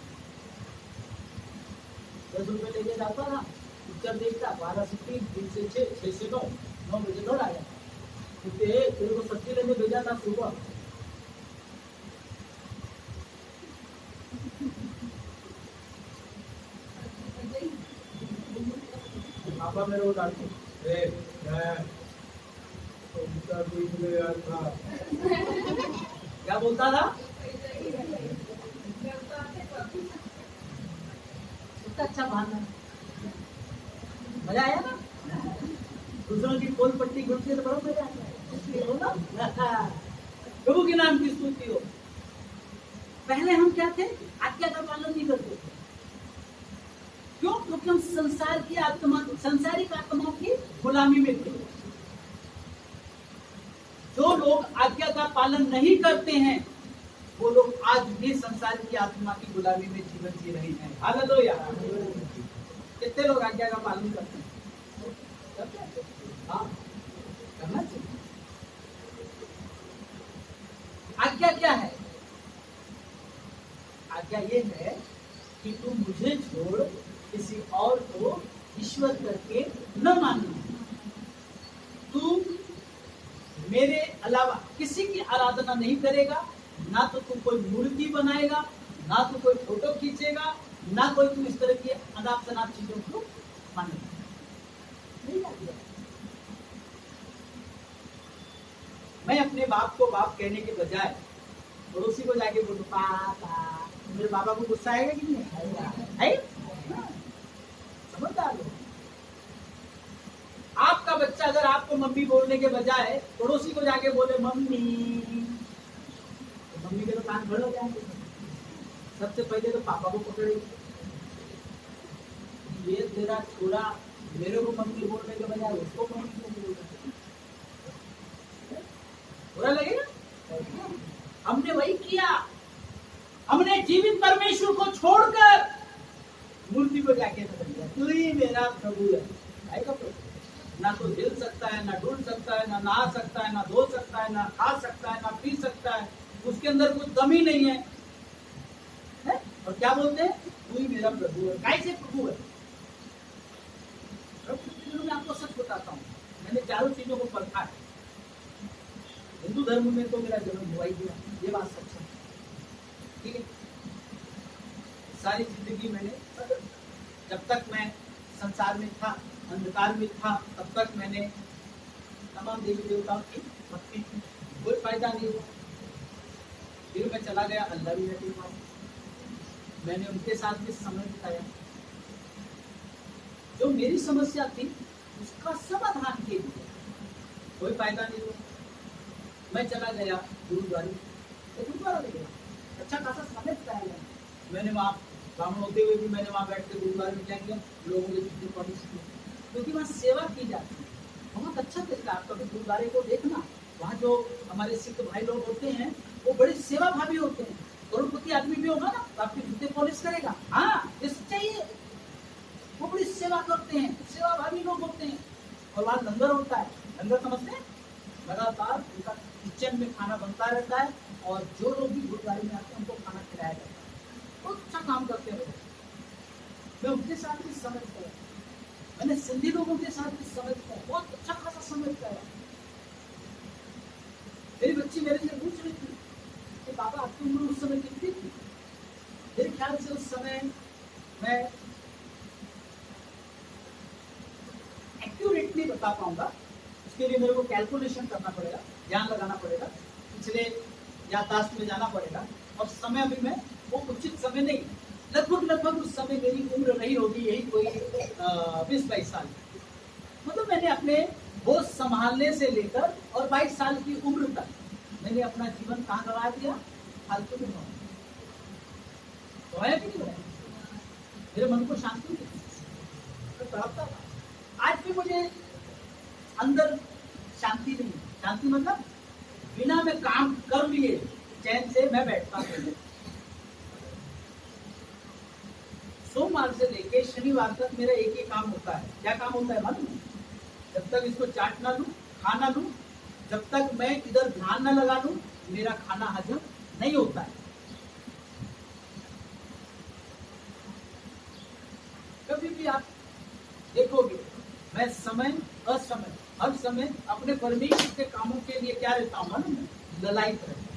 10 रुपए लेके जाता था, पिक्चर देखता, 12 से 3, 3 से 6, 6 से 9, 9 बजे घर आया। क्योंकि तेरे को सब्जी लेने भेजा था सुबह। पापा मेरे को डांटते, था क्या बोलता था? उसका अच्छा भाना, मजा आया ना? दूसरों की पोल पट्टी घुटती है तो बड़ा मजा आता है, हो ना? प्रभु के नाम की स्तुति हो। पहले हम क्या थे? आज्ञा का पालन नहीं करते थे। क्यों? क्योंकि हम संसारिक आत्मा की गुलामी में थे। जो लोग आज्ञा का पालन नहीं करते हैं वो लोग आज भी संसार की आत्मा की गुलामी में जीवन जी रहे हैं। हालेलुया। कितने लोग आज्ञा का पालन करते हैं? हाँ, करना चाहिए। आज्ञा क्या है? आज्ञा ये है कि तुम मुझे छोड़ किसी और को ईश्वर करके न मानना। तू मेरे अलावा किसी की आराधना नहीं करेगा, ना तो तू कोई मूर्ति बनाएगा, ना तो कोई फोटो खींचेगा, ना कोई तू इस तरह की अनाप शनाप चीजों को मानेगा। मैं अपने बाप को बाप कहने के बजाय पड़ोसी को जाके बोलूं पापा, मेरे पापा को गुस्सा आएगा कि नहीं आएगा? समझदार हो। आपका बच्चा अगर आपको मम्मी बोलने के बजाय पड़ोसी को जाके बोले मम्मी, तो मम्मी के तो कान खड़े हो जाएंगे। सबसे पहले तो पापा को पकड़ेगी, ये तेरा छोरा मेरे को मम्मी बोलने के बजाय उसको मम्मी को बोल रहा है, बुरा लगेगा? हमने वही किया। हमने जीवित परमेश्वर को छोड़कर मूर्ति को जाके बदल दिया। तू ही मेरा प्रभु है। आएगा प्रभु, ना तो हिल सकता है, ना डुल सकता है, ना नहा सकता है, ना धो सकता है, ना खा सकता है, ना पी सकता है, उसके अंदर कुछ कमी नहीं है, है? और क्या बोलते हैं? तू ही मेरा प्रभु है। कैसे प्रभु है? मैं आपको सच बताता हूँ, मैंने चारों चीजों को परखा है। हिंदू धर्म में तो मेरा जन्म हुआ ही दिया, ये बात सच है, ठीक है। सारी जिंदगी मैंने, जब तक मैं संसार में था, अंधकार में था, तब तक मैंने तमाम देवी देवताओं की भक्ति की, कोई फायदा नहीं हुआ। फिर मैं चला गया अल्लाह भी के पास, मैंने उनके साथ भी समय बिताया। जो मेरी समस्या थी उसका समाधान के लिए कोई फायदा नहीं हुआ। मैं चला गया गुरुद्वारे, गुरुद्वारा ले गया, अच्छा खासा समय बिताया। मैंने वहाँ ब्राह्मण होते हुए भी मैंने वहाँ बैठ के गुरुद्वारे में क्या किया, लोगों के जितने पॉलिसी किया, क्योंकि वहाँ सेवा की जाती है। बहुत अच्छा तरीका। आप कभी गुरुद्वारे को देखना, वहाँ जो हमारे सिख भाई लोग होते हैं वो बड़े सेवा भावी होते हैं। करोड़पति आदमी भी होगा ना तो आपके जूते पॉलिश करेगा, हाँ ये चाहिए। वो बड़ी सेवा करते हैं, सेवा भावी लोग होते हैं। और वहाँ लंगर होता है, लंगर समझते हैं, लगातार उनका किचन में खाना बनता रहता है और जो लोग भी गुरुद्वारे में आते हैं उनको खाना खिलाया जाता है। बहुत अच्छा काम करते हैं। मैं उनके साथ भी समय बिताया, मैंने सिंधी लोगों के साथ भी समय बिताया, बहुत अच्छा खासा समय बिताया। मेरी बच्ची मेरे से पूछ रही थी कि पापा आपकी उम्र उस समय कितनी थी? मेरे ख्याल से उस समय मैं एक्यूरेट नहीं बता पाऊंगा, इसके लिए मेरे को कैलकुलेशन करना पड़ेगा, ध्यान लगाना पड़ेगा, पिछले याददाश्त में जाना पड़ेगा। और समय अभी मैं वो उचित समय नहीं, लगभग उस समय मेरी उम्र रही होगी यही कोई 20-22 साल। मतलब मैंने अपने होश संभालने से लेकर और 22 साल की उम्र तक मैंने अपना जीवन कहाँ गवा दिया? फालतू में गवाया कि नहीं गवाया? मेरे मन को शांति तो प्राप्त था। आज भी मुझे अंदर शांति नहीं। शांति मतलब बिना मैं काम कर लिए चैन से मैं बैठता हूँ। सोमवार से लेके शनिवार तक मेरा एक ही काम होता है। क्या काम होता है मालूम? जब तक इसको चाट ना लूं, खा ना लूं, जब तक मैं इधर ध्यान ना लगा लूं, मेरा खाना हजम नहीं होता है। कभी भी आप देखोगे मैं समय असमय हर समय अपने परमेश्वर के कामों के लिए क्या रहता हूं मालूम? ललायित रहता हूं।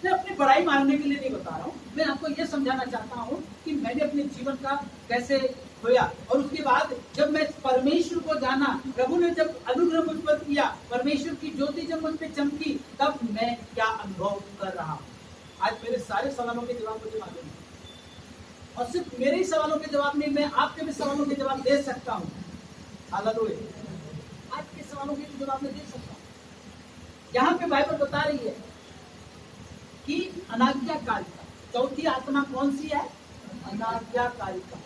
मैं अपनी बड़ाई मारने के लिए नहीं बता रहा हूँ, मैं आपको यह समझाना चाहता हूँ कि मैंने अपने जीवन का कैसे खोया। और उसके बाद जब मैं परमेश्वर को जाना, प्रभु ने जब अनुग्रह मुझ पर किया, परमेश्वर की ज्योति जब मुझ पर चमकी, तब मैं क्या अनुभव कर रहा हूँ। आज मेरे सारे सवालों के जवाब मुझे मालूम है, और सिर्फ मेरे ही सवालों के जवाब नहीं, मैं आपके भी सवालों के जवाब दे सकता हूँ। हालेलुया। आज के सवालों के जवाब मैं दे सकता हूँ। यहाँ पे बाइबल बता रही है कि अनाज्ञाकारिता, चौथी आत्मा कौन सी है? अनाज्ञाकारिता।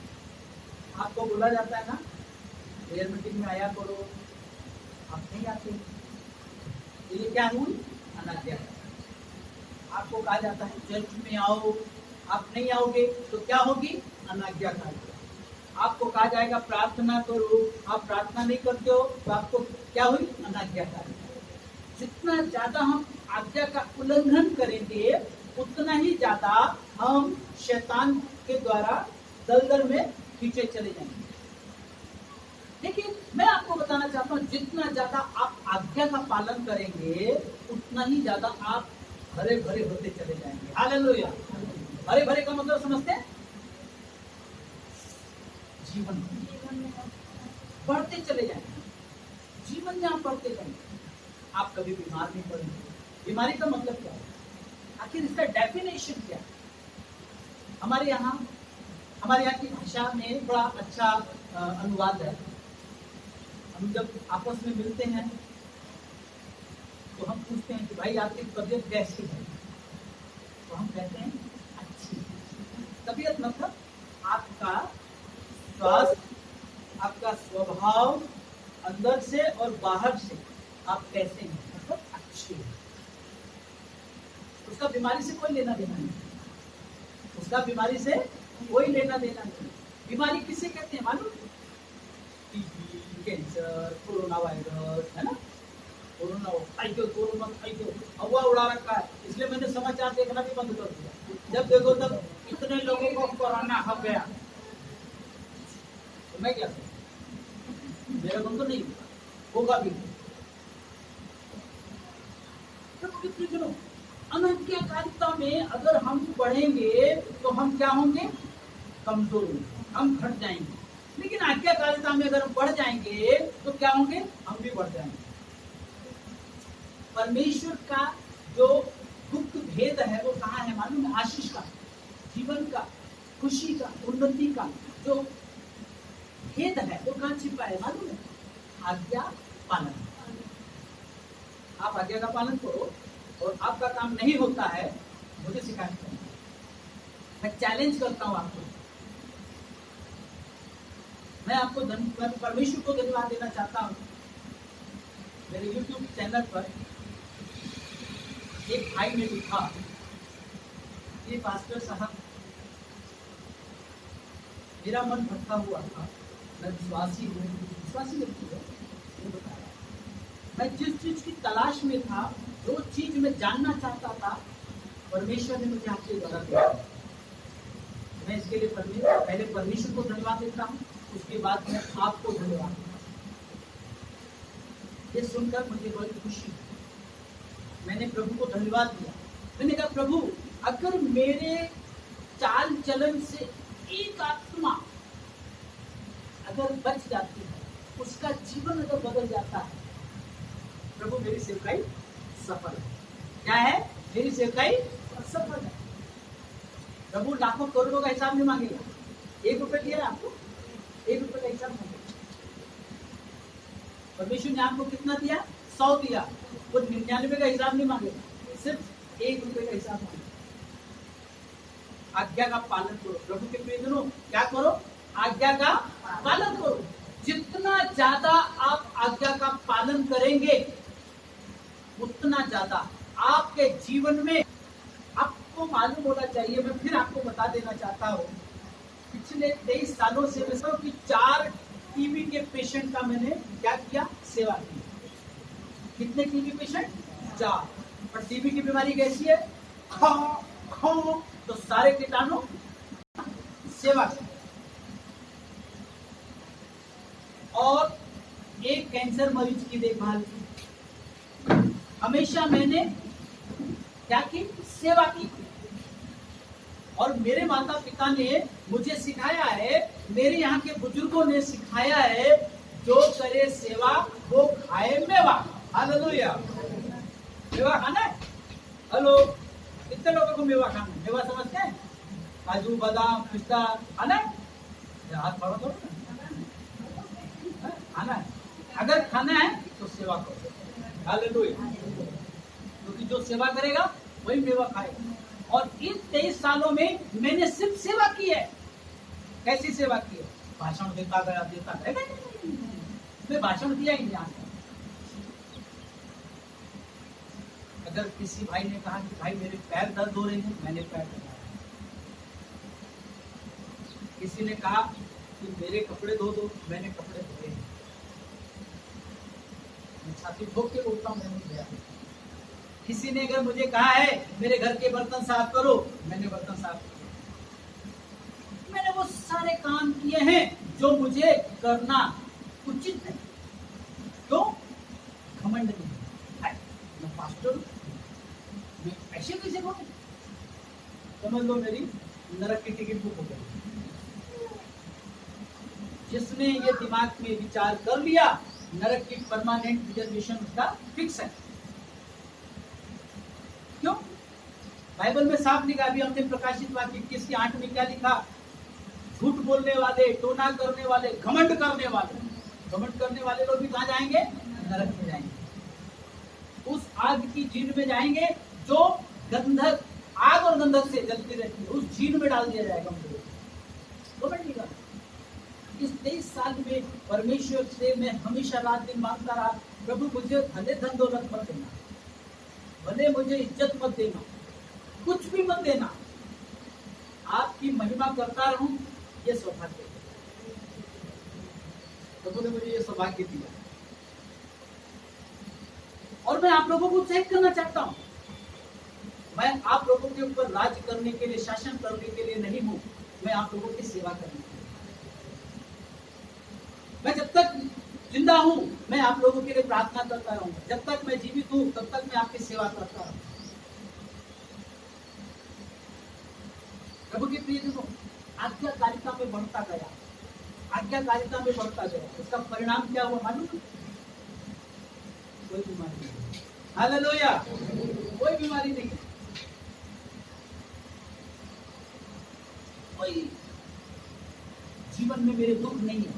आपको बोला जाता है ना, प्रेयर मीटिंग में आया करो, आप नहीं आते, ये क्या हुई? अनाज्ञाकारिता। आपको कहा जाता है चर्च में आओ, आप नहीं आओगे तो क्या होगी? अनाज्ञाकारिता। आपको कहा जाएगा प्रार्थना करो, आप प्रार्थना नहीं करते हो तो आपको क्या हुई? अनाज्ञाकारिता। जितना ज्यादा हम आज्ञा का उल्लंघन करेंगे उतना ही ज्यादा हम शैतान के द्वारा दलदल में खींचे चले जाएंगे। लेकिन मैं आपको बताना चाहता हूँ, जितना ज्यादा आप आज्ञा का पालन करेंगे उतना ही ज्यादा आप हरे भरे होते चले जाएंगे। हालेलुया। हरे भरे का मतलब समझते हैं? जीवन बढ़ते चले जाएंगे, जीवन में आप बढ़ते जाएंगे, आप कभी बीमार नहीं पड़ेंगे। बीमारी का मतलब क्या है? आखिर इसका डेफिनेशन क्या है? हमारे यहाँ की भाषा में बड़ा अच्छा अनुवाद है। हम जब आपस में मिलते हैं तो हम पूछते हैं कि भाई आपकी तबीयत कैसी है, तो हम कहते हैं अच्छी। तबीयत मतलब आपका स्वास्थ्य, आपका स्वभाव अंदर से और बाहर से आप कैसे हैं, मतलब अच्छे हैं। उसका बीमारी से कोई लेना देना नहीं, उसका बीमारी से कोई लेना देना नहीं। बीमारी किसे कहते हैं मालूम? टीबी, कैंसर, कोरोना वायरस, है ना? कोरोना हवा उड़ा रखा है, इसलिए मैंने समाचार देखना भी बंद कर दिया। जब देखो तब इतने लोगों को कोरोना हो गया, तो मैं क्या करूं? मेरा बंद तो नहीं होगा भी नहीं। अनाज्ञाकारिता में अगर हम बढ़ेंगे तो हम क्या होंगे? कमजोर होंगे, हम घट जाएंगे। लेकिन आज्ञाकारिता में अगर हम बढ़ जाएंगे तो क्या होंगे? हम भी बढ़ जाएंगे। परमेश्वर का जो गुप्त भेद है वो कहाँ है मालूम है? आशीष का, जीवन का, खुशी का, उन्नति का जो भेद है वो कहाँ छिपा है मालूम है? आज्ञा पालन। आप आज्ञा का पालन करो और आपका काम नहीं होता है, मुझे शिकायत करो। मैं चैलेंज करता हूं आपको। मैं परमेश्वर को धन्यवाद देना चाहता हूं। मेरे YouTube चैनल पर एक भाई ने लिखा, ये पास्टर साहब, मेरा मन भटका हुआ था, मैं विश्वासी हूँ, विश्वासी व्यक्ति है, वो बता रहा, मैं जिस चीज की तलाश में था, जो चीज मैं जानना चाहता था, परमेश्वर ने मुझे आपके द्वारा दिया। मैं इसके लिए पहले परमेश्वर को धन्यवाद देता हूँ, उसके बाद मैं आपको धन्यवाद देता हूँ। ये सुनकर मुझे बड़ी खुशी, मैंने प्रभु को धन्यवाद दिया। मैंने कहा प्रभु, अगर मेरे चाल चलन से एक आत्मा अगर बच जाती है, उसका जीवन अगर बदल जाता है, प्रभु मेरी सेवकाई सफल है। क्या है? मेरी सेवकाई सफल है। प्रभु लाखों करोड़ों का हिसाब नहीं मांगेगा। 1 रुपए दिया है आपको, 1 रुपए का हिसाब मांगेगा। परमेश्वर ने आपको कितना दिया? 100 दिया। वो 99 का हिसाब नहीं मांगेगा, सिर्फ 1 रुपए का हिसाब मांगेगा। आज्ञा का पालन करो। प्रभु के प्रियजनों, क्या करो? आज्ञा का पालन करो। जितना ज्यादा आप आज्ञा का पालन करेंगे, उतना ज्यादा आपके जीवन में, आपको मालूम होना चाहिए, मैं फिर आपको बता देना चाहता हूँ, पिछले 23 सालों से मैं सब कि 4 टीबी के पेशेंट का मैंने क्या किया? सेवा की। कितने टीबी पेशेंट? 4। और टीबी की बीमारी कैसी है? खाओ तो सारे कीटाणु सेवा की। और एक कैंसर मरीज की देखभाल की। हमेशा मैंने क्या की? सेवा की। और मेरे माता पिता ने मुझे सिखाया है, मेरे यहाँ के बुजुर्गों ने सिखाया है, जो करे सेवा वो खाए मेवा। हालेलुया। मेवा खाना है? हेलो, कितने लोगों को मेवा खाना है? मेवा समझते हैं? काजू बादाम पिस्ता खाना है? हाथ बढ़ा दो, खाना है। अगर खाना है तो सेवा करो। हालेलुया। क्योंकि जो सेवा करेगा वही मेवा खाएगा। और इन 23 सालों में मैंने सिर्फ सेवा की है। कैसी सेवा की है? भाषण देता गया। मैं भाषण दिया ही नहीं आज तक। अगर किसी भाई ने कहा कि भाई मेरे पैर दर्द हो रहे हैं, मैंने पैर दबाया। किसी ने कहा कि मेरे कपड़े धो दो, मैंने कपड़े धोए। मैं छाती ठोक के बोलता हूँ, मैंने किया। किसी ने अगर मुझे कहा है मेरे घर के बर्तन साफ करो, मैंने बर्तन साफ किए। मैंने वो सारे काम किए हैं जो मुझे करना उचित है। क्यों? घमंड नहीं है। मैं पास्टर हूं, मैं ऐसे कैसे बोलूं? समझ लो मेरी नरक की टिकट बुक हो गई। जिसने ये दिमाग में विचार कर लिया, नरक की परमानेंट रिजर्वेशन उसका फिक्स है। क्यों? बाइबल में साफ लिखा, अभी हमने प्रकाशित वाक्य 21 की 8 में क्या लिखा? झूठ बोलने वाले, टोना करने वाले, घमंड करने वाले। घमंड करने वाले लोग भी कहाँ जाएंगे? नरक में जाएंगे। उस आग की झील में जाएंगे जो गंधक, आग और गंधक से जलती रहती है। उस झील में डाल दिया जाएगा उनको। इस 23 साल में परमेश्वर से मैं हमेशा रात दिन मांगता रहा, प्रभु मुझे भले धन दौलत मत देना, भले मुझे इज्जत मत देना, कुछ भी मत देना, आपकी महिमा करता रहूं, ये सौभाग्य। प्रभु ने मुझे ये सौभाग्य दिया। और मैं आप लोगों को उत्साहित करना चाहता हूं। मैं आप लोगों के ऊपर राज करने के लिए, शासन करने के लिए नहीं हूं, मैं आप लोगों की सेवा करने के लिए। मैं जब तक जिंदा हूं, मैं आप लोगों के लिए प्रार्थना करता रहूंगा। जब तक मैं जीवित हूं, तब तक मैं आपकी सेवा करता रहूंगा। प्रभु के प्रियजनों, आज्ञाकारिता में बढ़ता गया, आज्ञाकारिता में बढ़ता गया। उसका परिणाम क्या हुआ मालूम? कोई बीमारी नहीं। हालेलुया। कोई बीमारी नहीं, कोई जीवन में मेरे दुख नहीं है।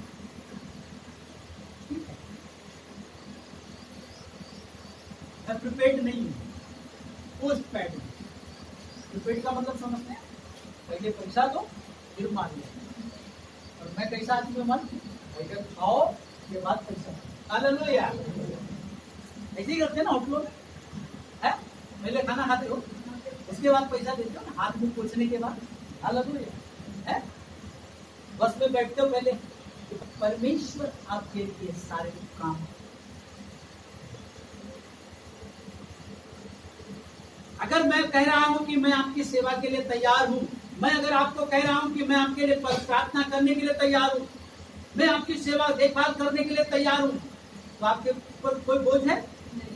मैं प्रिपेयर्ड नहीं हूँ, पोस्ट पैड हूँ। प्रिपेयर्ड का मतलब समझते हैं? पहले पैसा दो, फिर मार लो। और मैं कैसा आदमी हूँ? मन पहले खाओ, के बाद पैसा। हालेलुया। ऐसे ही करते हैं ना होटलों में, है? पहले खाना खाते हो, उसके बाद पैसा देते हो ना, हाथ मुंह पोछने के बाद। हालेलुया। है? बस में बैठते हो पहले। परमेश्वर आपके लिए सारे काम। अगर मैं कह रहा हूं कि मैं आपकी सेवा के लिए तैयार हूं, मैं अगर आपको कह रहा हूं कि मैं आपके लिए प्रार्थना करने के लिए तैयार हूं, मैं आपकी सेवा देखभाल करने के लिए तैयार हूं, तो आपके ऊपर कोई बोझ है?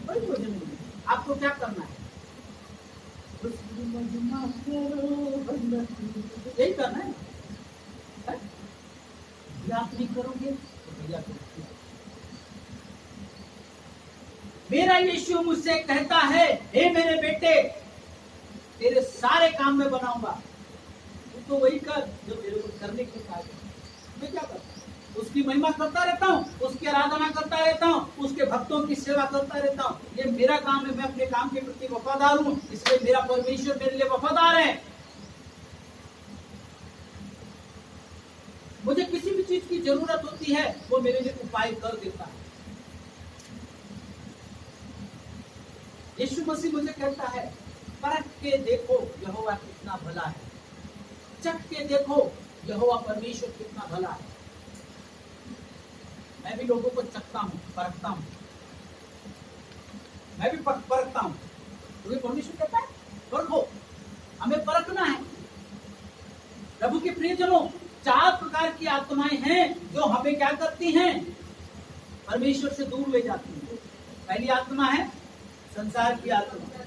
कोई बोझ नहीं। आपको क्या करना है? यही करना है। आप नहीं करोगे तो भैया मेरा यीशु मुझसे कहता है, हे मेरे बेटे, तेरे सारे काम मैं बनाऊंगा, तू तो वही कर जो मेरे को करने के लिए कहा है। मैं क्या करता हूँ? उसकी महिमा करता रहता हूँ, उसकी आराधना करता रहता हूँ, उसके भक्तों की सेवा करता रहता हूँ। ये मेरा काम है, मैं अपने काम के प्रति वफादार हूँ, इसलिए मेरा परमेश्वर मेरे लिए वफादार है। मुझे किसी भी चीज की जरूरत होती है, वो मेरे लिए उपाय कर देता है। यीशु मसीह मुझे कहता है, परख के देखो यहोवा कितना भला है, चख के देखो यहोवा परमेश्वर कितना भला है। मैं भी लोगों को चखता हूँ, परखता हूँ, मैं भी परखता हूँ, क्योंकि परमेश्वर कहता है परखो, हमें परखना है। प्रभु के प्रियजनों, 4 प्रकार की आत्माएं हैं जो हमें क्या करती हैं? परमेश्वर से दूर ले जाती हैं। पहली आत्मा है संसार की आत्मा,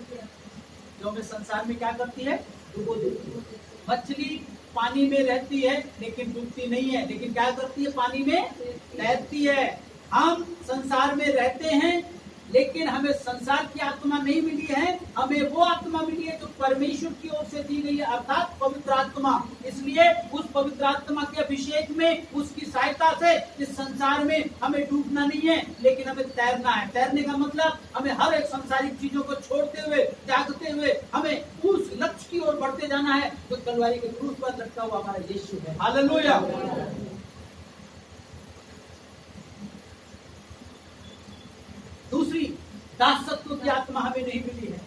जो हमें संसार में क्या करती है? डुबो देती है। मछली पानी में रहती है लेकिन डूबती नहीं है, लेकिन क्या करती है? पानी में तैरती है। हम संसार में रहते हैं लेकिन हमें संसार की आत्मा नहीं मिली है, हमें वो आत्मा मिली है जो परमेश्वर की ओर से दी गई है, अर्थात पवित्र आत्मा। इसलिए उस पवित्र आत्मा के अभिषेक में, उसकी सहायता से इस संसार में हमें डूबना नहीं है, लेकिन हमें तैरना है। तैरने का मतलब हमें हर एक सांसारिक चीजों को छोड़ते हुए, त्यागते हुए, हमें उस लक्ष्य की ओर बढ़ते जाना है जो तलवारी के क्रूस पर लटका हुआ हमारा यीशु है। हालेलुया। दूसरी, दासत्व की आत्मा हमें नहीं मिली है,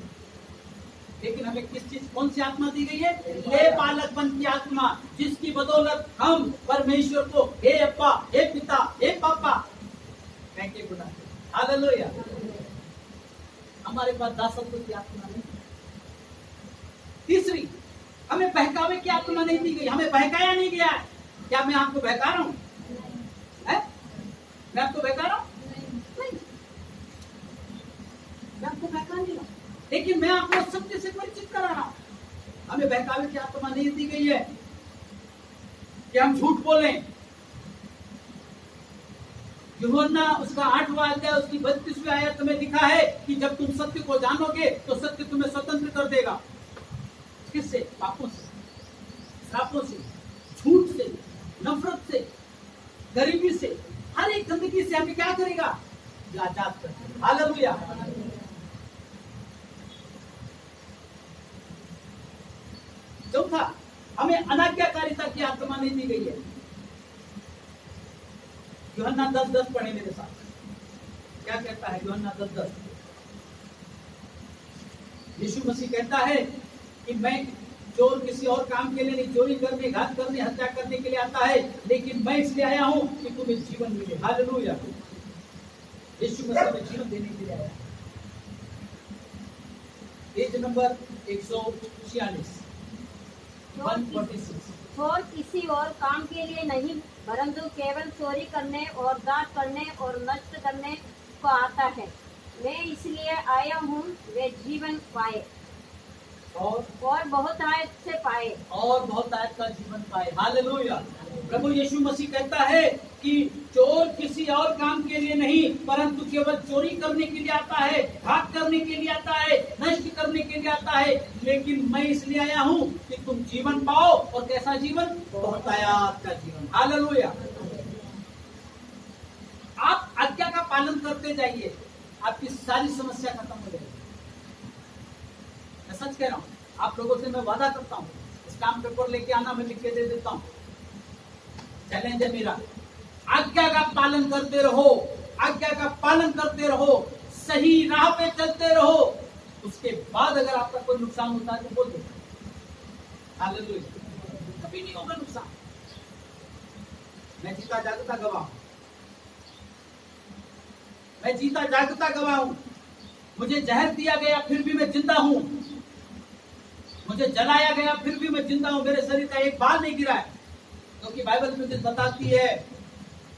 लेकिन हमें किस चीज, कौन सी आत्मा दी गई है? ले बालकपन की आत्मा, जिसकी बदौलत हम परमेश्वर को हे अप्पा, हे पिता, हे पापा कह के बुलाते हैं। हालेलुया। हमारे पास दासत्व की आत्मा नहीं। तीसरी, हमें बहकावे की आत्मा नहीं दी गई, हमें बहकाया नहीं गया है। क्या मैं आपको बहका रहा हूं? मैं आपको बहका रहा हूं? मैं आपको बहका नहीं रहा, लेकिन मैं आपको सत्य से परिचित करा रहा हूं। हमें बहकावे की आत्मा नहीं दी गई है कि हम झूठ बोलें। यूहन्ना उसका 8वां अध्याय उसकी 32वीं आयत में लिखा है कि जब तुम सत्य को जानोगे तो सत्य तुम्हें स्वतंत्र कर देगा। किससे? पापों से, श्रापों से, झूठ से, नफरत से, गरीबी से, हर एक गंदगी से हमें क्या करेगा? आजाद कर देगा। हालेलुया। चौथा, हमें अनाज्ञाकारिता की आत्मा नहीं दी गई है। यूहन्ना 10:10 पढ़े मेरे साथ। क्या कहता है यूहन्ना 10:10? यीशु मसीह कहता है कि मैं चोर किसी और काम के लिए नहीं, चोरी करने, घात करने, हत्या करने के लिए आता है, लेकिन मैं इसलिए आया हूं कि तुम्हें जीवन मिले। हालेलुया। यीशु मसीह में जीवन देने के लिए आया। Page number 146, 146। चोर किसी और काम के लिए नहीं, परंतु केवल चोरी करने और दाग करने और नष्ट करने को आता है। मैं इसलिए आया हूँ वे जीवन पाए और बहुत आयत से पाए, और बहुत आयत का जीवन पाए। हालेलुया। प्रभु यीशु मसीह कहता है कि चोर किसी और काम के लिए नहीं, परंतु केवल चोरी करने के लिए आता है, घात करने के लिए आता है, नष्ट करने के लिए आता है, लेकिन मैं इसलिए आया हूँ कि तुम जीवन पाओ। और कैसा जीवन? बहुत आयत का जीवन। हालेलुया। आप आज्ञा का पालन करते जाइए, आपकी सारी समस्या खत्म हो जाएगी। मैं सच कह रहा हूँ, आप लोगों से मैं वादा करता हूँ, स्टाम्प पेपर लेके आना, मैं लिख के दे देता हूँ। चैलेंज है मेरा, आज्ञा का पालन करते रहो, आज्ञा का पालन करते रहो, सही राह पे चलते रहो। उसके बाद अगर आपका कोई नुकसान होता है तो बोल दो। हालेलुया। कभी नहीं होगा नुकसान। मैं जीता जागता गवाह हूं, मैं जीता जागता गवाह हूं। मुझे जहर दिया गया फिर भी मैं जिंदा हूं, मुझे जलाया गया फिर भी मैं जिंदा हूं। मेरे शरीर का एक बाल नहीं गिरा है, क्योंकि बाइबल मुझे बताती है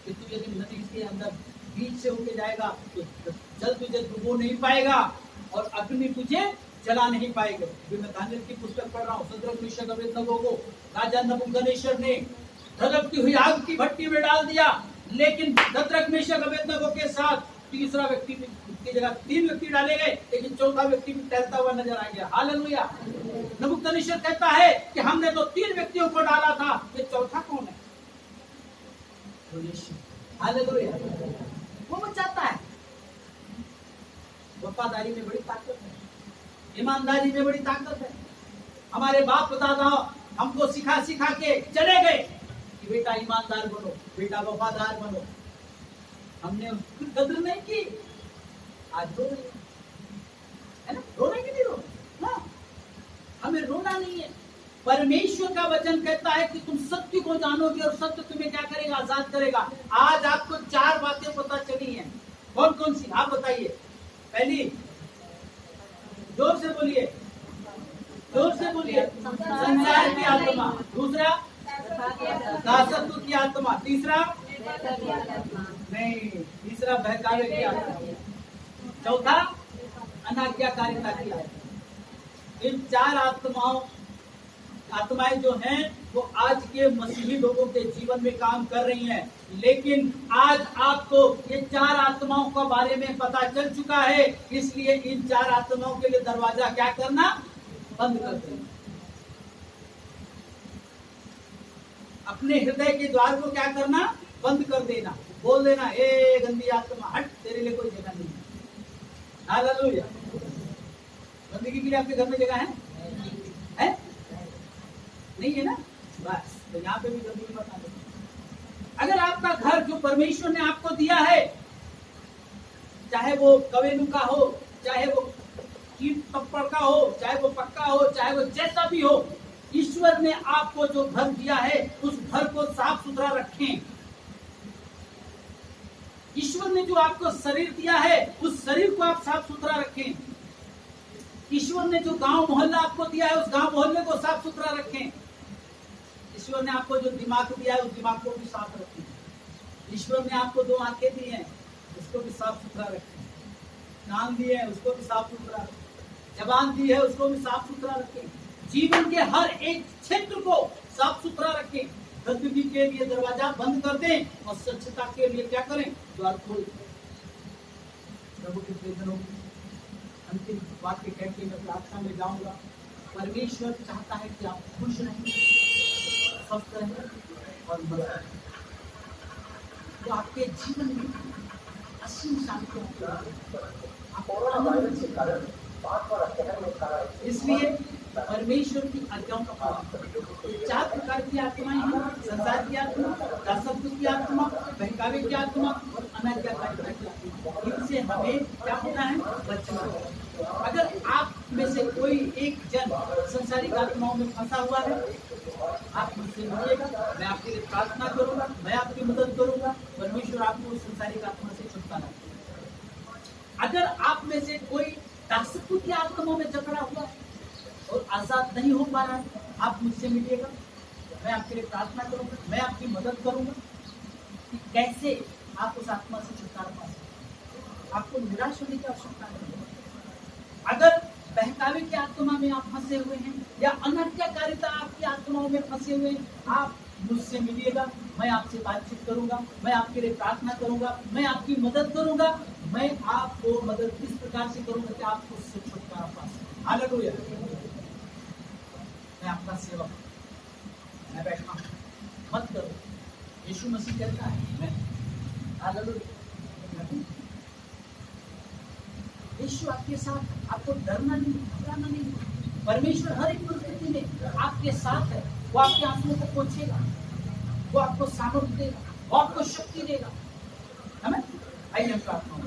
कि तू यदि नदी के अंदर बीच से होके जाएगा तो जल तुझे डुबो नहीं पाएगा और अग्नि तुझे जला नहीं पाएगा। अभी मैं दानियल की पुस्तक पढ़ रहा हूँ। शद्रक मीशक अबेदनगो को राजा नबूकदनेस्सर ने धधकती हुई आग की भट्टी में डाल दिया, लेकिन शद्रक मीशक अबेदनगो के साथ तीसरा व्यक्ति भी उसकी जगह 3 व्यक्ति डाले गए, लेकिन चौथा व्यक्ति भी टहलता हुआ नजर आ गया। हालेलुया। नबूकदनेस्सर कहता है कि हमने तो 3 व्यक्तियों को डाला था, ये चौथा कौन है? तो यीशु। हालेलुया। वो बचाता है। वफादारी में बड़ी ताकत है, ईमानदारी में बड़ी ताकत है। हमारे बाप दादा हमको सिखा सिखा के चले गए कि बेटा ईमानदार बनो, बेटा वफादार बनो। हमने उसकी कदर नहीं की, आज रो रहे है ना? रोने की नहीं रो, हाँ, हमें रोना नहीं है। परमेश्वर का वचन कहता है कि तुम सत्य को जानोगे और सत्य तुम्हें क्या करेगा? आजाद करेगा। आज आपको 4 बातें पता चली हैं। कौन कौन सी? आप बताइए। पहली, जोर से बोलिए, जोर से बोलिए, संसार की आत्मा। दूसरा, दासत्व की आत्मा। तीसरा, नहीं, तीसरा बहकावे की आत्मा। चौथा, अनाज्ञाकारिता की आत्मा। इन 4 आत्माएं जो हैं वो आज के मसीही लोगों के जीवन में काम कर रही हैं। लेकिन आज आपको ये 4 आत्माओं के बारे में पता चल चुका है, इसलिए इन 4 आत्माओं के लिए दरवाजा क्या करना? बंद कर देना। अपने हृदय के द्वार को क्या करना? बंद कर देना। बोल देना, ए गंदी आत्मा हट, तेरे लिए कोई जगह नहीं है। हालेलुया। गंदगी के लिए आपके घर में जगह है? नहीं है ना? बस, तो यहाँ पे भी गंदगी बता दो। अगर आपका घर जो परमेश्वर ने आपको दिया है, चाहे वो कवेलू का हो, चाहे वो कीट टप्पड़ का हो, चाहे वो पक्का हो, चाहे वो जैसा भी हो, ईश्वर ने आपको जो घर दिया है उस घर को साफ सुथरा रखें। ईश्वर ने जो आपको शरीर दिया है उस शरीर को आप साफ सुथरा रखें। ईश्वर ने जो गांव मोहल्ला आपको दिया है उस गांव मोहल्ले को साफ सुथरा रखें। ईश्वर ने आपको जो दिमाग दिया है उस दिमाग को भी साफ रखें। ईश्वर ने आपको 2 आंखें दी हैं, उसको भी साफ सुथरा रखें। कान दिए हैं, उसको भी साफ सुथरा रखें। जबान दी है, उसको भी साफ सुथरा रखें। जीवन के हर एक क्षेत्र को साफ सुथरा रखें। गंदगी के लिए दरवाजा बंद कर दें और स्वच्छता के लिए क्या करें? द्वार खोल दें। प्रभु के प्रियजनों, अंतिम वाक्य कह के मैं प्रार्थना में जाऊंगा। परमेश्वर चाहता है कि आप खुश रहें, स्वस्थ रहें और मस्त रहें। तो आपके जीवन में असीम शांति इसलिए परमेश्वर की आज्ञाओं का पालन करें। 4 प्रकार की आत्माएं हैं, संसार की आत्मा, दासत्व की आत्मा, बहकावे की आत्मा और अनाज्ञाकारिता की आत्मा। इनसे हमें क्या होना है? बचना है। अगर आप में से कोई एक जन संसारिक आत्माओं में फंसा हुआ है, आप मुझसे मिलिएगा, मैं आपके लिए प्रार्थना करूंगा, मैं आपकी मदद करूंगा। परमेश्वर आपको संसारिक आत्मा से छुटकारा देगा। अगर आप में से कोई दासत्व की आत्माओं में जकड़ा हुआ है और आजाद नहीं हो पा रहा है, आप मुझसे मिलिएगा, मैं आपके लिए प्रार्थना करूंगा, मैं आपकी मदद करूंगा कि कैसे आप उस आत्मा से छुटकारा पा सकते। आपको निराश होने की आवश्यकता नहीं है। अगर बहकावे की आत्मा में आप फंसे हुए हैं या अनाज्ञाकारिता आपकी आत्माओं में फंसे हुए हैं, आप मुझसे मिलिएगा, मैं आपसे बातचीत करूंगा, मैं आपके लिए प्रार्थना करूंगा, मैं आपकी मदद करूंगा। मैं आपको मदद इस प्रकार से करूंगा कि आपको उससे छुटकारा पा सकें। हालेलुया। मैं आपका सेवक, मैं बैठा हूं, मत करो। यीशु मसीह कहता है मैं। हालेलुया। यीशु आपके साथ, आपको डरना नहीं, घबराना नहीं। परमेश्वर हर एक परिस्थिति में आपके साथ है। वो आपके आंसुओं को पोंछेगा, वो आपको सामर्थ्य देगा, वो आपको शक्ति देगा। हमें आइए हम प्रार्थना